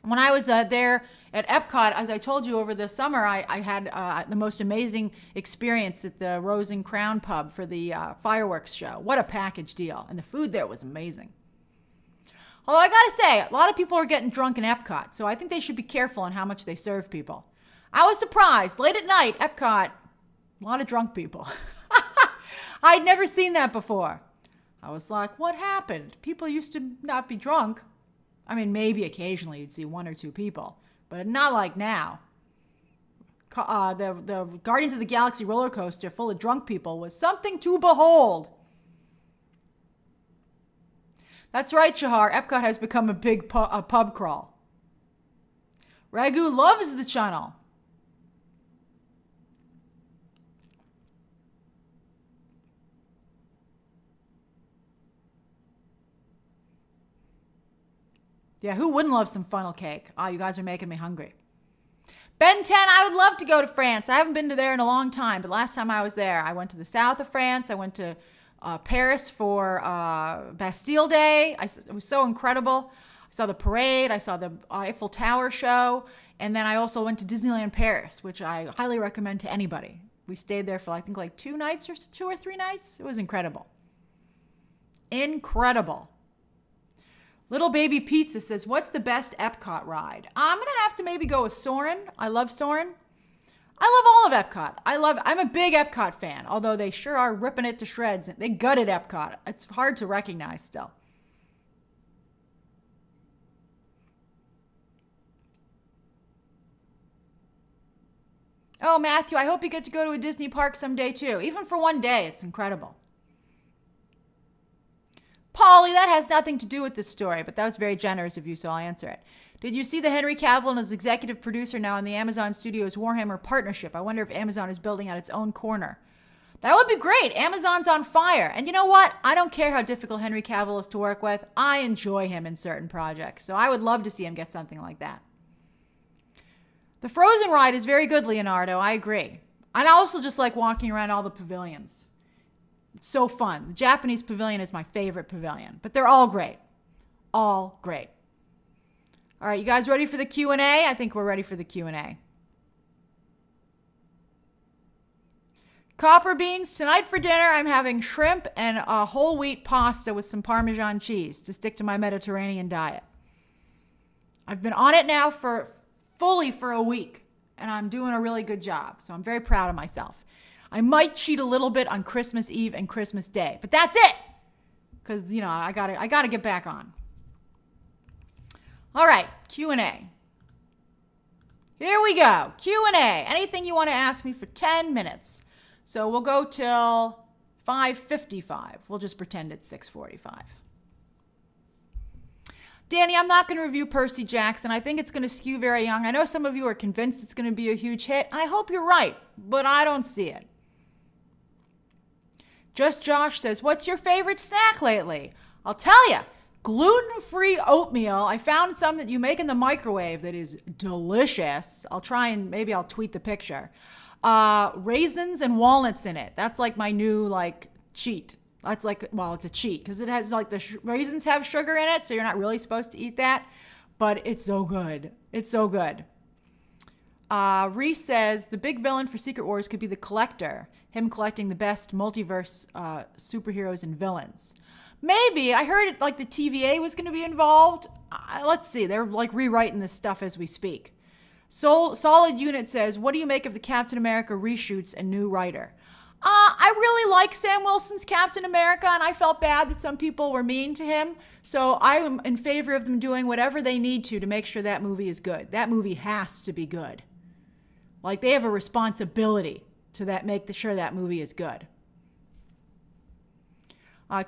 When I was there at Epcot, as I told you over the summer, I had the most amazing experience at the Rose and Crown pub for the fireworks show. What a package deal. And the food there was amazing. Although I gotta say, a lot of people are getting drunk in Epcot, so I think they should be careful on how much they serve people. I was surprised. Late at night, Epcot, a lot of drunk people. I'd never seen that before. I was like, what happened? People used to not be drunk. I mean, maybe occasionally you'd see one or two people, but not like now. The Guardians of the Galaxy roller coaster full of drunk people was something to behold. That's right, Shahar. Epcot has become a big pub crawl. Ragu loves the channel. Yeah, who wouldn't love some funnel cake? You guys are making me hungry. Ben 10, I would love to go to France. I haven't been to there in a long time, but last time I was there, I went to the south of France. I went to Paris for Bastille Day. It was so incredible. I saw the parade. I saw the Eiffel Tower show. And then I also went to Disneyland Paris, which I highly recommend to anybody. We stayed there for, I think, like 2 or 3 nights. It was incredible. Incredible. Little Baby Pizza says, what's the best Epcot ride? I'm going to have to maybe go with Soarin'. I love Soarin'. I love all of Epcot. I'm a big Epcot fan, although they sure are ripping it to shreds. They gutted Epcot. It's hard to recognize still. Oh, Matthew, I hope you get to go to a Disney park someday too. Even for one day, it's incredible. Polly, that has nothing to do with this story, but that was very generous of you, so I'll answer it. Did you see the Henry Cavill as executive producer now in the Amazon Studios Warhammer partnership? I wonder if Amazon is building out its own corner. That would be great. Amazon's on fire. And you know what? I don't care how difficult Henry Cavill is to work with. I enjoy him in certain projects, so I would love to see him get something like that. The Frozen ride is very good, Leonardo. I agree. And I also just like walking around all the pavilions. It's so fun. The Japanese pavilion is my favorite pavilion, but they're all great. All great. All right, you guys ready for the Q&A? I think we're ready for the Q&A. Copper beans. Tonight for dinner, I'm having shrimp and a whole wheat pasta with some Parmesan cheese to stick to my Mediterranean diet. I've been on it now for a week, and I'm doing a really good job, so I'm very proud of myself. I might cheat a little bit on Christmas Eve and Christmas Day, but that's it, because, you know, I gotta get back on. All right, Q&A. Here we go, Q&A. Anything you want to ask me for 10 minutes. So we'll go till 5:55. We'll just pretend it's 6:45. Danny, I'm not going to review Percy Jackson. I think it's going to skew very young. I know some of you are convinced it's going to be a huge hit, and I hope you're right, but I don't see it. Just Josh says, what's your favorite snack lately? I'll tell you, gluten-free oatmeal. I found some that you make in the microwave that is delicious. I'll try and maybe I'll tweet the picture. Raisins and walnuts in it. That's like my new cheat. That's like, well, it's a cheat because it has raisins have sugar in it, so you're not really supposed to eat that, but it's so good. It's so good. Reese says the big villain for Secret Wars could be the Collector, him collecting the best multiverse superheroes and villains. Maybe. I heard it the TVA was going to be involved. Let's see. They're rewriting this stuff as we speak. Solid Unit says, what do you make of the Captain America reshoots and new writer? I really like Sam Wilson's Captain America, and I felt bad that some people were mean to him. So I am in favor of them doing whatever they need to make sure that movie is good. That movie has to be good. They have a responsibility to make sure that movie is good.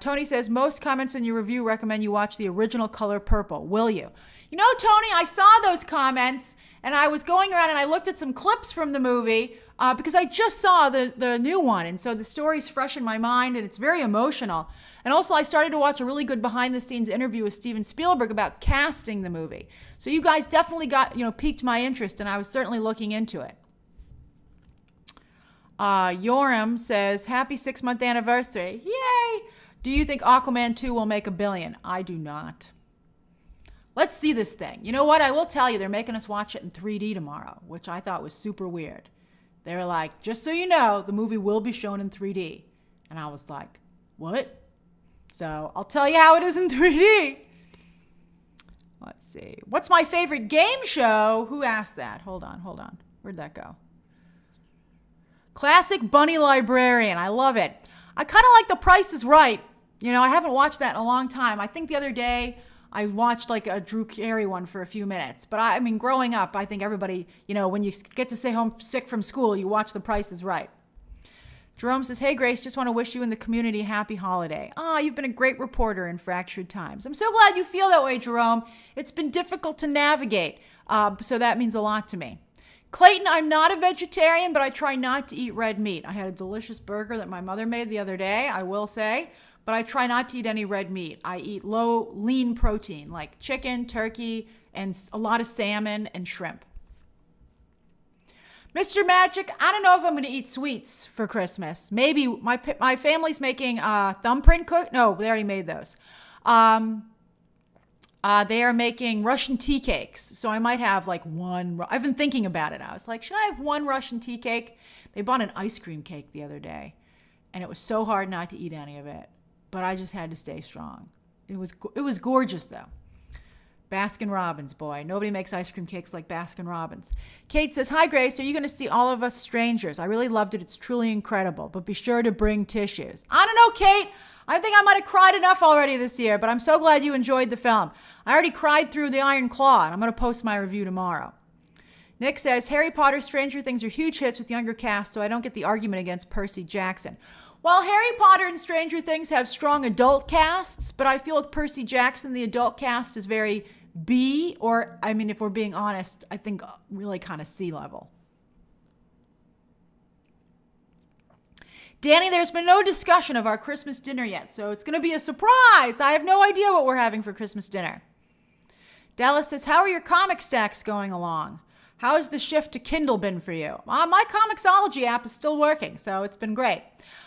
Tony says, most comments in your review recommend you watch the original Color Purple. Will you? You know, Tony, I saw those comments, and I was going around and I looked at some clips from the movie because I just saw the new one. And so the story's fresh in my mind, and it's very emotional. And also, I started to watch a really good behind-the-scenes interview with Steven Spielberg about casting the movie. So you guys definitely piqued my interest, and I was certainly looking into it. Yoram says, happy 6-month anniversary. Yay! Do you think Aquaman 2 will make $1 billion? I do not. Let's see this thing. You know what? I will tell you, they're making us watch it in 3D tomorrow, which I thought was super weird. They were like, just so you know, the movie will be shown in 3D. And I was like, what? So I'll tell you how it is in 3D. Let's see. What's my favorite game show? Who asked that? Hold on. Where'd that go? Classic Bunny Librarian. I love it. I kind of like The Price is Right. You know, I haven't watched that in a long time. I think the other day I watched a Drew Carey one for a few minutes. But I mean, growing up, I think everybody, when you get to stay home sick from school, you watch The Price is Right. Jerome says, hey, Grace, just want to wish you and the community a happy holiday. You've been a great reporter in fractured times. I'm so glad you feel that way, Jerome. It's been difficult to navigate, so that means a lot to me. Clayton, I'm not a vegetarian, but I try not to eat red meat. I had a delicious burger that my mother made the other day, I will say, but I try not to eat any red meat. I eat low, lean protein, like chicken, turkey, and a lot of salmon and shrimp. Mr. Magic, I don't know if I'm going to eat sweets for Christmas. Maybe my family's making thumbprint cook. No, they already made those. They are making Russian tea cakes. So I might have one. I've been thinking about it. I was like, should I have one Russian tea cake? They bought an ice cream cake the other day, and it was so hard not to eat any of it. But I just had to stay strong. It was gorgeous, though. Baskin Robbins, boy. Nobody makes ice cream cakes like Baskin Robbins. Kate says, hi, Grace. Are you going to see All of Us Strangers? I really loved it. It's truly incredible. But be sure to bring tissues. I don't know, Kate. I think I might have cried enough already this year, but I'm so glad you enjoyed the film. I already cried through The Iron Claw, and I'm going to post my review tomorrow. Nick says, Harry Potter, Stranger Things are huge hits with younger cast, so I don't get the argument against Percy Jackson. Well, Harry Potter and Stranger Things have strong adult casts, but I feel with Percy Jackson, the adult cast is very B, or, I mean, if we're being honest, I think really kind of C level. Danny, there's been no discussion of our Christmas dinner yet, so it's going to be a surprise. I have no idea what we're having for Christmas dinner. Dallas says, how are your comic stacks going along? How has the shift to Kindle been for you? My Comixology app is still working, so it's been great.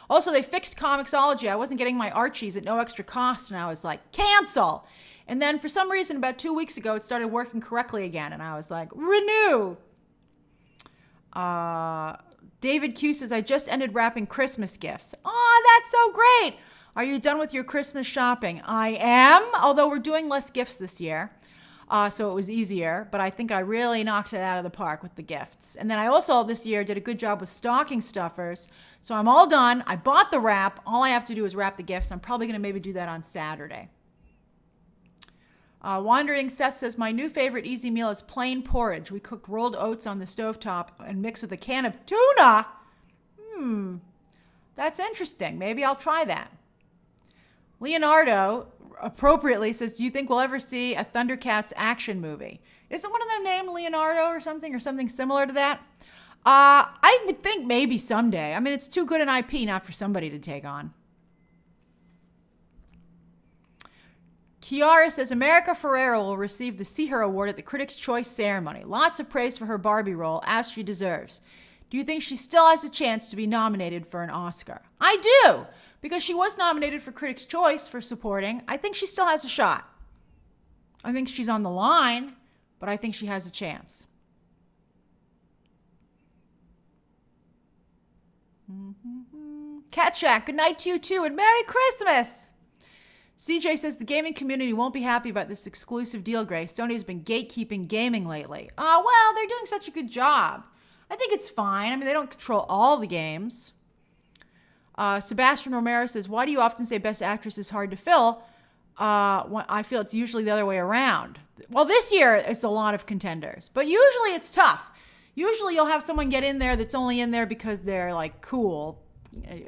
Also, they fixed Comixology. I wasn't getting my Archies at no extra cost, and I was like, cancel. And then for some reason, about 2 weeks ago, it started working correctly again, and I was like, renew. David Q says, I just ended wrapping Christmas gifts. Oh, that's so great. Are you done with your Christmas shopping? I am, although we're doing less gifts this year. So it was easier, but I think I really knocked it out of the park with the gifts. And then I also this year did a good job with stocking stuffers. So I'm all done. I bought the wrap. All I have to do is wrap the gifts. I'm probably going to maybe do that on Saturday. Wandering Seth says, my new favorite easy meal is plain porridge. We cooked rolled oats on the stovetop and mixed with a can of tuna. That's interesting. Maybe I'll try that. Leonardo appropriately says, do you think we'll ever see a Thundercats action movie? Isn't one of them named Leonardo or something similar to that? I would think maybe someday. I mean, it's too good an IP not for somebody to take on. Kiara says, America Ferrera will receive the See Her Award at the Critics' Choice ceremony. Lots of praise for her Barbie role, as she deserves. Do you think she still has a chance to be nominated for an Oscar? I do, because she was nominated for Critics' Choice for supporting. I think she still has a shot. I think she's on the line, but I think she has a chance. Cat Shack, good night to you too, and Merry Christmas! CJ says the gaming community won't be happy about this exclusive deal, Grace. Sony's been gatekeeping gaming lately. Well, they're doing such a good job. I think it's fine. I mean, they don't control all the games. Sebastian Romero says, why do you often say Best Actress is hard to fill? I feel it's usually the other way around. Well, this year it's a lot of contenders, but usually it's tough. Usually you'll have someone get in there that's only in there because they're like cool,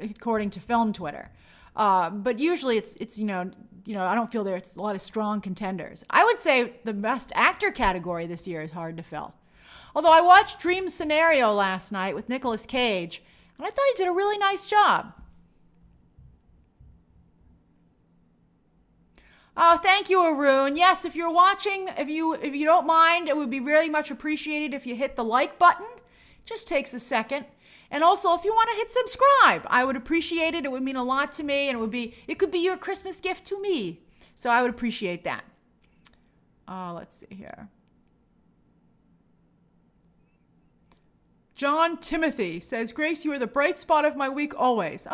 according to film Twitter. But usually it's I don't feel there's a lot of strong contenders. I would say the Best Actor category this year is hard to fill. Although I watched Dream Scenario last night with Nicolas Cage, and I thought he did a really nice job. Oh, thank you, Arun. Yes, if you're watching, if you don't mind, it would be very much appreciated if you hit the like button. It just takes a second. And also, if you want to hit subscribe, I would appreciate it. It would mean a lot to me, and it could be your Christmas gift to me. So I would appreciate that. Let's see here. John Timothy says, Grace, you are the bright spot of my week always.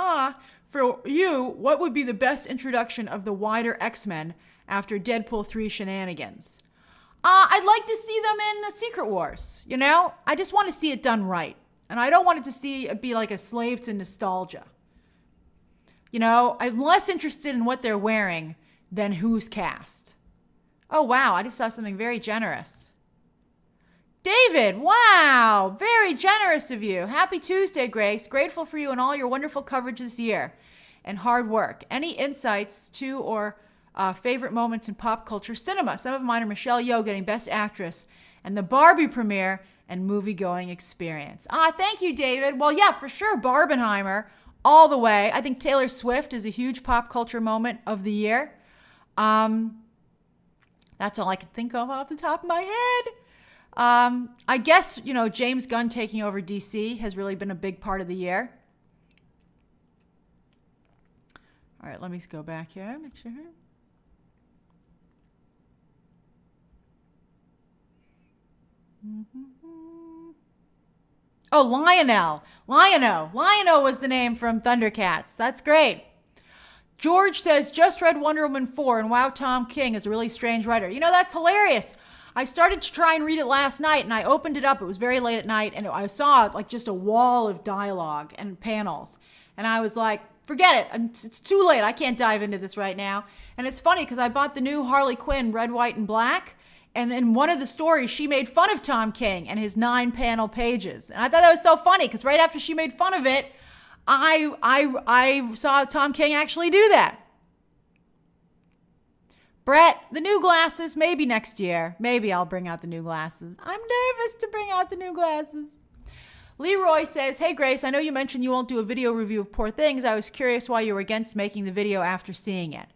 For you, what would be the best introduction of the wider X-Men after Deadpool 3 shenanigans? I'd like to see them in the Secret Wars, I just want to see it done right. And I don't want it to be like a slave to nostalgia. I'm less interested in what they're wearing than who's cast. Oh, wow, I just saw something very generous. David, wow, very generous of you. Happy Tuesday, Grace. Grateful for you and all your wonderful coverage this year and hard work. Any insights to or favorite moments in pop culture cinema? Some of mine are Michelle Yeoh getting Best Actress and the Barbie premiere and movie-going experience. Thank you, David. Well, yeah, for sure, Barbenheimer, all the way. I think Taylor Swift is a huge pop culture moment of the year. That's all I can think of off the top of my head. I guess, James Gunn taking over DC has really been a big part of the year. All right, let me go back here, make sure. Oh, Lionel was the name from Thundercats. That's great. George says, just read Wonder Woman 4 and wow, Tom King is a really strange writer. That's hilarious. I started to try and read it last night and I opened it up. It was very late at night and I saw like just a wall of dialogue and panels. And I was like, forget it. It's too late. I can't dive into this right now. And it's funny because I bought the new Harley Quinn, Red, White, and Black. And in one of the stories, she made fun of Tom King and his 9-panel pages. And I thought that was so funny because right after she made fun of it, I saw Tom King actually do that. Brett, the new glasses, maybe next year. Maybe I'll bring out the new glasses. I'm nervous to bring out the new glasses. Leroy says, hey, Grace, I know you mentioned you won't do a video review of Poor Things. I was curious why you were against making the video after seeing it.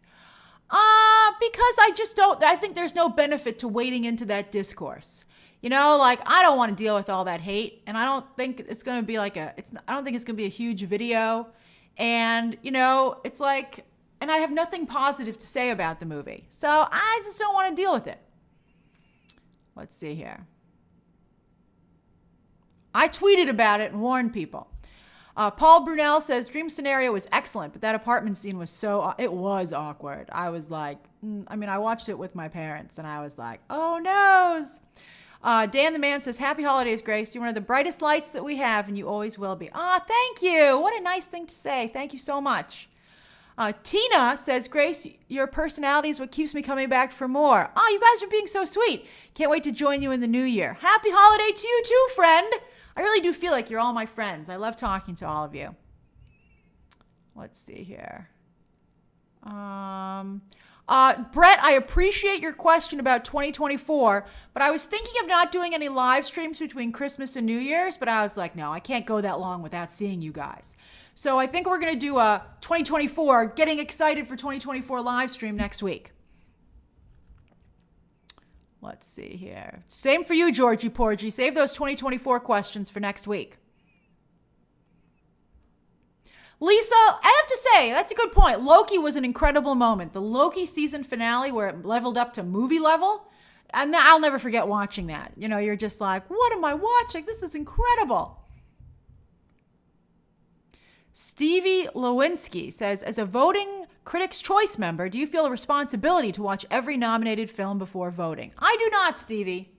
Because I think there's no benefit to wading into that discourse. You know, like, I don't want to deal with all that hate, and I don't think it's going to be I don't think it's going to be a huge video. And, you know, it's like, and I have nothing positive to say about the movie. So I just don't want to deal with it. Let's see here. I tweeted about it and warned people. Paul Brunel says, dream scenario was excellent, but that apartment scene was it was awkward. I was like, I watched it with my parents, and I was like, oh, noes. Dan the Man says, happy holidays, Grace. You're one of the brightest lights that we have, and you always will be. Thank you. What a nice thing to say. Thank you so much. Tina says, Grace, your personality is what keeps me coming back for more. You guys are being so sweet. Can't wait to join you in the new year. Happy holiday to you too, friend. I really do feel like you're all my friends. I love talking to all of you. Let's see here. Brett, I appreciate your question about 2024, but I was thinking of not doing any live streams between Christmas and New Year's, but I was like, no, I can't go that long without seeing you guys. So I think we're going to do a 2024, getting excited for 2024 live stream next week. Let's see here. Same for you, Georgie Porgy. Save those 2024 questions for next week. Lisa, I have to say, that's a good point. Loki was an incredible moment. The Loki season finale where it leveled up to movie level. And I'll never forget watching that. You know, you're just like, what am I watching? This is incredible. Stevie Lewinsky says, as a voting Critics' Choice member, do you feel a responsibility to watch every nominated film before voting? I do not, Stevie.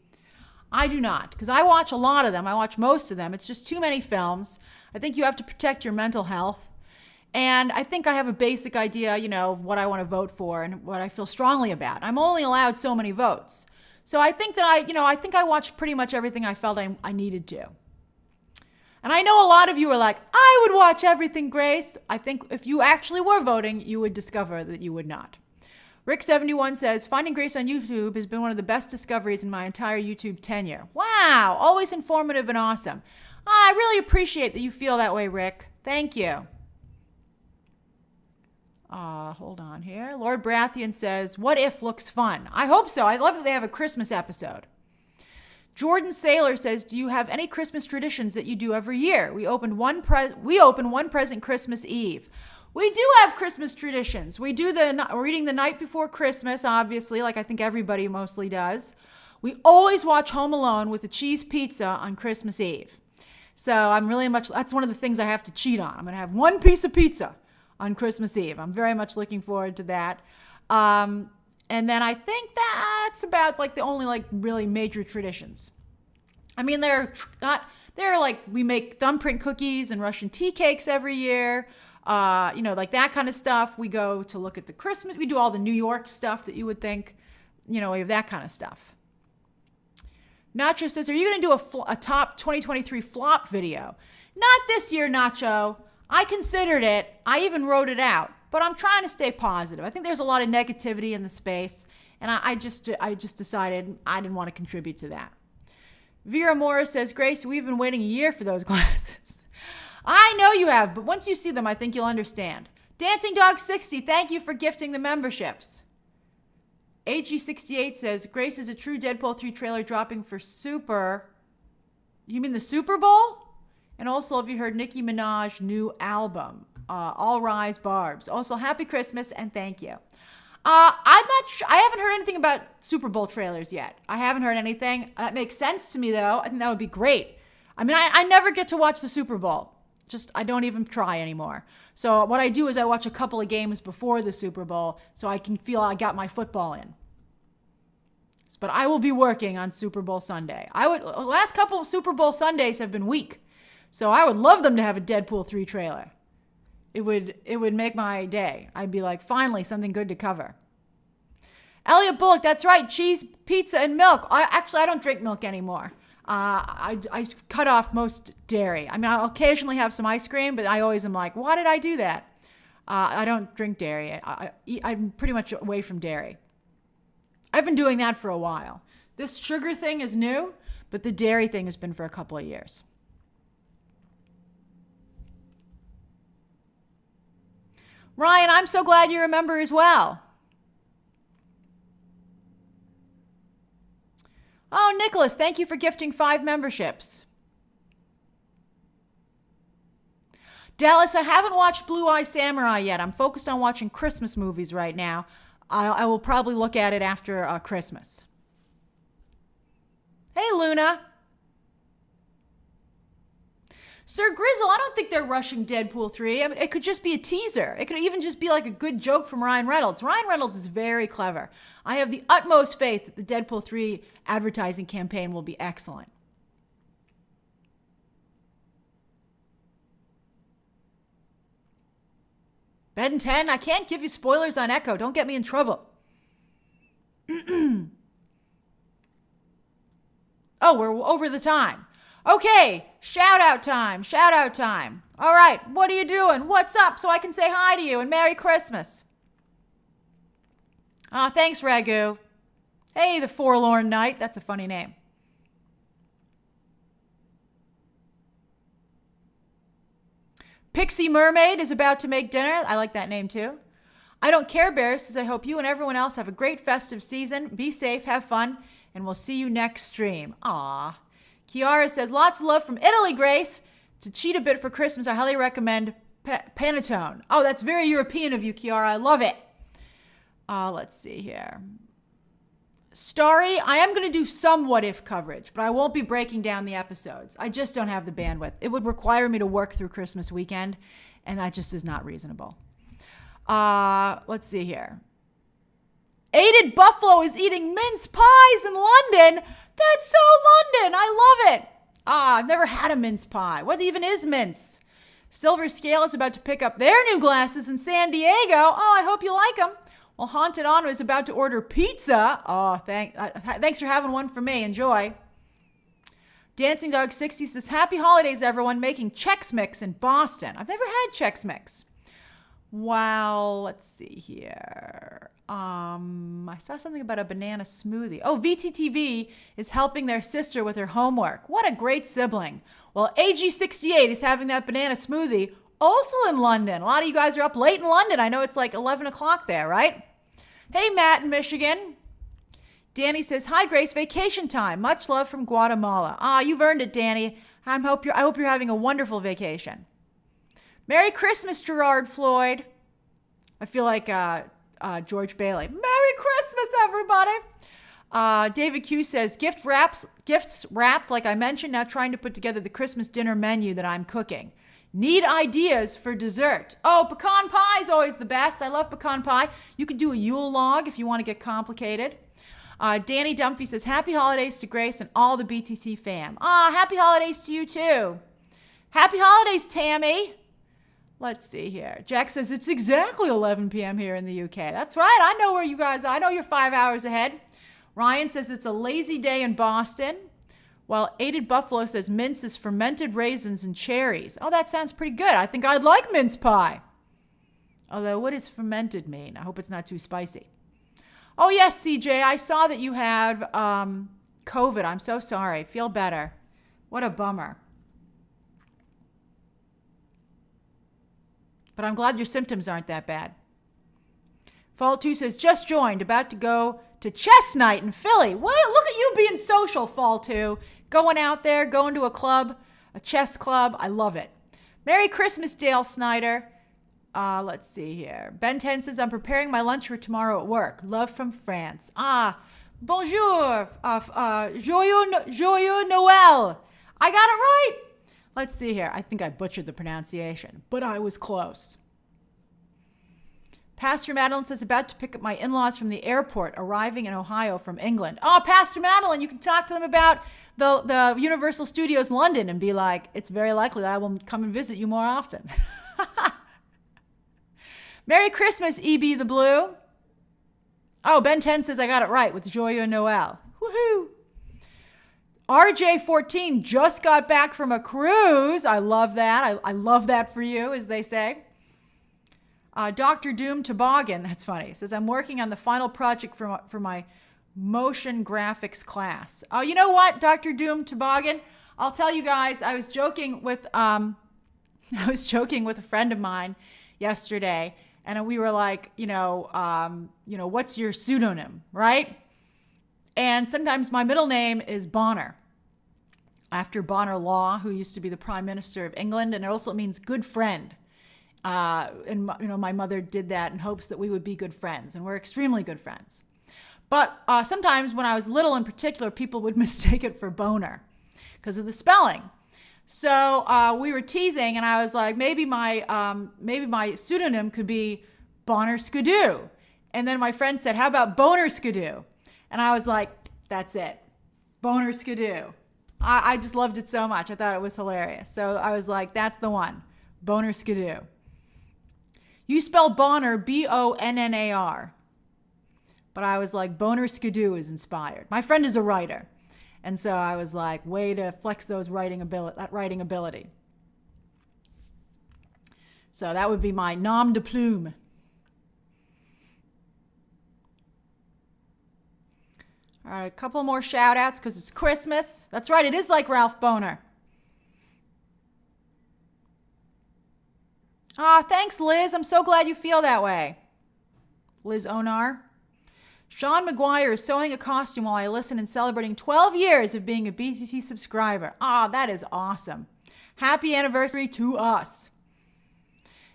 I do not, because I watch a lot of them. I watch most of them. It's just too many films. I think you have to protect your mental health. And I think I have a basic idea, you know, of what I want to vote for and what I feel strongly about. I'm only allowed so many votes. So I think that I think I watched pretty much everything I felt I needed to. And I know a lot of you are like, I would watch everything, Grace. I think if you actually were voting, you would discover that you would not. Rick71 says, finding Grace on YouTube has been one of the best discoveries in my entire YouTube tenure. Wow, always informative and awesome. I really appreciate that you feel that way, Rick. Thank you. Hold on here. Lord Brathian says, what if looks fun? I hope so. I love that they have a Christmas episode. Jordan Saylor says, do you have any Christmas traditions that you do every year? We open one present Christmas Eve. We do have Christmas traditions. We do reading the night before Christmas, obviously, like I think everybody mostly does. We always watch Home Alone with a cheese pizza on Christmas Eve. So that's one of the things I have to cheat on. I'm going to have one piece of pizza on Christmas Eve. I'm very much looking forward to that. And then I think that's about like the only like really major traditions. I mean, we make thumbprint cookies and Russian tea cakes every year. Like that kind of stuff. We go to look at the Christmas. We do all the New York stuff that you would think, we have that kind of stuff. Nacho says, are you going to do a top 2023 flop video? Not this year, Nacho. I considered it. I even wrote it out. But I'm trying to stay positive. I think there's a lot of negativity in the space, and I just decided I didn't want to contribute to that. Vera Morris says, Grace, we've been waiting a year for those glasses. I know you have, but once you see them, I think you'll understand. Dancing Dog 60, thank you for gifting the memberships. AG68 says, Grace is a true Deadpool 3 trailer dropping for you mean the Super Bowl? And also, have you heard Nicki Minaj's new album? All Rise Barbs. Also, happy Christmas and thank you. I'm not sure. I haven't heard anything about Super Bowl trailers yet. I haven't heard anything. That makes sense to me, though. I think that would be great. I mean, I never get to watch the Super Bowl. I don't even try anymore. So what I do is I watch a couple of games before the Super Bowl so I can feel I got my football in. But I will be working on Super Bowl Sunday. Last couple of Super Bowl Sundays have been weak. So I would love them to have a Deadpool 3 trailer. It would make my day. I'd be like, finally, something good to cover. Elliot Bullock, that's right. Cheese, pizza, and milk. I don't drink milk anymore. I cut off most dairy. I mean, I'll occasionally have some ice cream, but I always am like, why did I do that? I don't drink dairy. I'm pretty much away from dairy. I've been doing that for a while. This sugar thing is new, but the dairy thing has been for a couple of years. Ryan, I'm so glad you remember as well. Oh, Nicholas, thank you for gifting 5 memberships. Dallas, I haven't watched Blue Eye Samurai yet. I'm focused on watching Christmas movies right now. I will probably look at it after Christmas. Hey, Luna. Sir Grizzle, I don't think they're rushing Deadpool 3. I mean, it could just be a teaser. It could even just be like a good joke from Ryan Reynolds. Ryan Reynolds is very clever. I have the utmost faith that the Deadpool 3 advertising campaign will be excellent. Ben 10, I can't give you spoilers on Echo. Don't get me in trouble. Oh, we're over the time. Okay, shout out time. All right, what are you doing? What's up? So I can say hi to you and Merry Christmas. Thanks, Ragu. Hey, the Forlorn Knight. That's a funny name. Pixie Mermaid is about to make dinner. I like that name too. I Don't Care Bear says, I hope you and everyone else have a great festive season. Be safe, have fun, and we'll see you next stream. Aw. Kiara says, lots of love from Italy, Grace. To cheat a bit for Christmas, I highly recommend Panettone. Oh, that's very European of you, Kiara. I love it. Let's see here. Starry, I am going to do some What If coverage, but I won't be breaking down the episodes. I just don't have the bandwidth. It would require me to work through Christmas weekend, and that just is not reasonable. Let's see here. Aided Buffalo is eating mince pies in London. That's so London. I love it. I've never had a mince pie. What even is mince? Silver Scale is about to pick up their new glasses in San Diego. Oh, I hope you like them. Well, Haunted Anna is about to order pizza. Oh, thanks for having one for me. Enjoy. Dancing Dog 60 says, happy holidays, everyone. Making Chex Mix in Boston. I've never had Chex Mix. Wow, let's see here. I saw something about a banana smoothie. Oh, VTTV is helping their sister with her homework. What a great sibling. Well, AG68 is having that banana smoothie also in London. A lot of you guys are up late in London. I know it's like 11 o'clock there, right? Hey, Matt in Michigan. Danny says, hi, Grace, vacation time. Much love from Guatemala. You've earned it, Danny. I hope you're having a wonderful vacation. Merry Christmas, Gerard Floyd. I feel like George Bailey. Merry Christmas, everybody. David Q says, gifts wrapped, like I mentioned, now trying to put together the Christmas dinner menu that I'm cooking. Need ideas for dessert. Oh, pecan pie is always the best. I love pecan pie. You can do a Yule log if you want to get complicated. Danny Dumphy says, happy holidays to Grace and all the BTT fam. Happy holidays to you too. Happy holidays, Tammy. Let's see here. Jack says, it's exactly 11 p.m. here in the UK. That's right. I know where you guys are. I know you're 5 hours ahead. Ryan says, it's a lazy day in Boston. While Aided Buffalo says, mince is fermented raisins and cherries. Oh, that sounds pretty good. I think I'd like mince pie. Although, what does fermented mean? I hope it's not too spicy. Oh, yes, CJ, I saw that you had COVID. I'm so sorry. Feel better. What a bummer. But I'm glad your symptoms aren't that bad. Fall 2 says, just joined, about to go to chess night in Philly. What? Look at you being social, Fall 2. Going out there, going to a club, a chess club. I love it. Merry Christmas, Dale Snyder. Let's see here. Ben 10 says, I'm preparing my lunch for tomorrow at work. Love from France. Bonjour. Joyeux Noël. I got it right. Let's see here. I think I butchered the pronunciation, but I was close. Pastor Madeline says, about to pick up my in-laws from the airport, arriving in Ohio from England. Oh, Pastor Madeline, you can talk to them about the Universal Studios London and be like, it's very likely that I will come and visit you more often. Merry Christmas, EB the Blue. Oh, Ben 10 says I got it right with Joyeux Noel. Woohoo! RJ14 just got back from a cruise. I love that. I love that for you, as they say. Dr. Doom Toboggan, that's funny, says, I'm working on the final project for my motion graphics class. Oh, you know what, Dr. Doom Toboggan? I'll tell you guys, I was joking with a friend of mine yesterday, and we were like, what's your pseudonym, right? And sometimes my middle name is Bonner, after Bonner Law, who used to be the Prime Minister of England, and it also means good friend. My mother did that in hopes that we would be good friends, and we're extremely good friends. But sometimes when I was little in particular, people would mistake it for Boner because of the spelling. So we were teasing, and I was like, maybe my pseudonym could be Bonner Skidoo. And then my friend said, how about Boner Skidoo? And I was like, that's it. Boner Skidoo. I just loved it so much. I thought it was hilarious. So I was like, that's the one. Boner Skidoo. You spell Bonner, B-O-N-N-A-R. But I was like, Boner Skidoo is inspired. My friend is a writer. And so I was like, way to flex that writing ability. So that would be my nom de plume. All right, a couple more shout outs because it's Christmas. That's right, it is like Ralph Boner. Thanks, Liz. I'm so glad you feel that way. Liz Onar. Sean McGuire is sewing a costume while I listen and celebrating 12 years of being a BCC subscriber. That is awesome. Happy anniversary to us.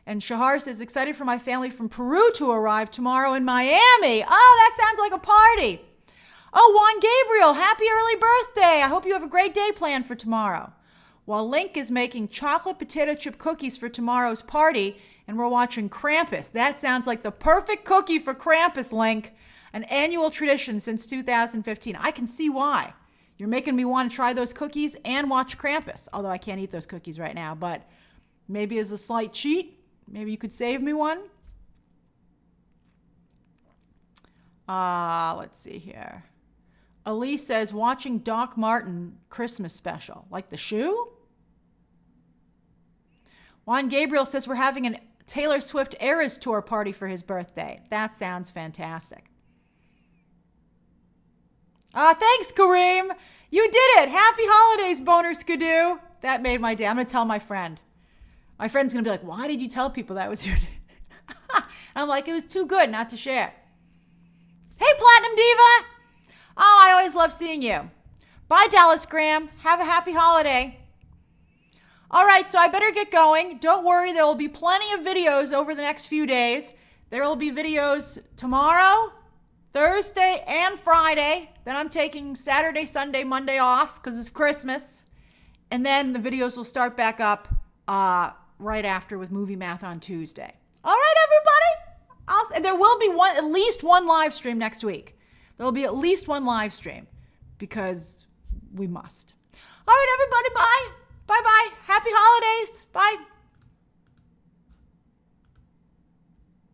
And Shahar says, excited for my family from Peru to arrive tomorrow in Miami. That sounds like a party. Juan Gabriel, happy early birthday. I hope you have a great day planned for tomorrow. While Link is making chocolate potato chip cookies for tomorrow's party, and we're watching Krampus. That sounds like the perfect cookie for Krampus, Link. An annual tradition since 2015. I can see why. You're making me want to try those cookies and watch Krampus. Although I can't eat those cookies right now, but maybe as a slight cheat, maybe you could save me one. Let's see here. Elise says, watching Doc Martin Christmas special. Like the shoe? Juan Gabriel says, we're having a Taylor Swift Eras Tour party for his birthday. That sounds fantastic. Thanks, Kareem. You did it. Happy holidays, Boner Skidoo. That made my day. I'm going to tell my friend. My friend's going to be like, why did you tell people that was your name? I'm like, it was too good not to share. Hey, Platinum Diva. I always love seeing you. Bye, Dallas Graham. Have a happy holiday. All right, so I better get going. Don't worry, there will be plenty of videos over the next few days. There will be videos tomorrow, Thursday, and Friday. Then I'm taking Saturday, Sunday, Monday off because it's Christmas. And then the videos will start back up right after with Movie Math on Tuesday. All right, everybody. There will be at least one live stream next week. There will be at least one live stream because we must. All right, everybody, bye. Bye-bye. Happy holidays. Bye.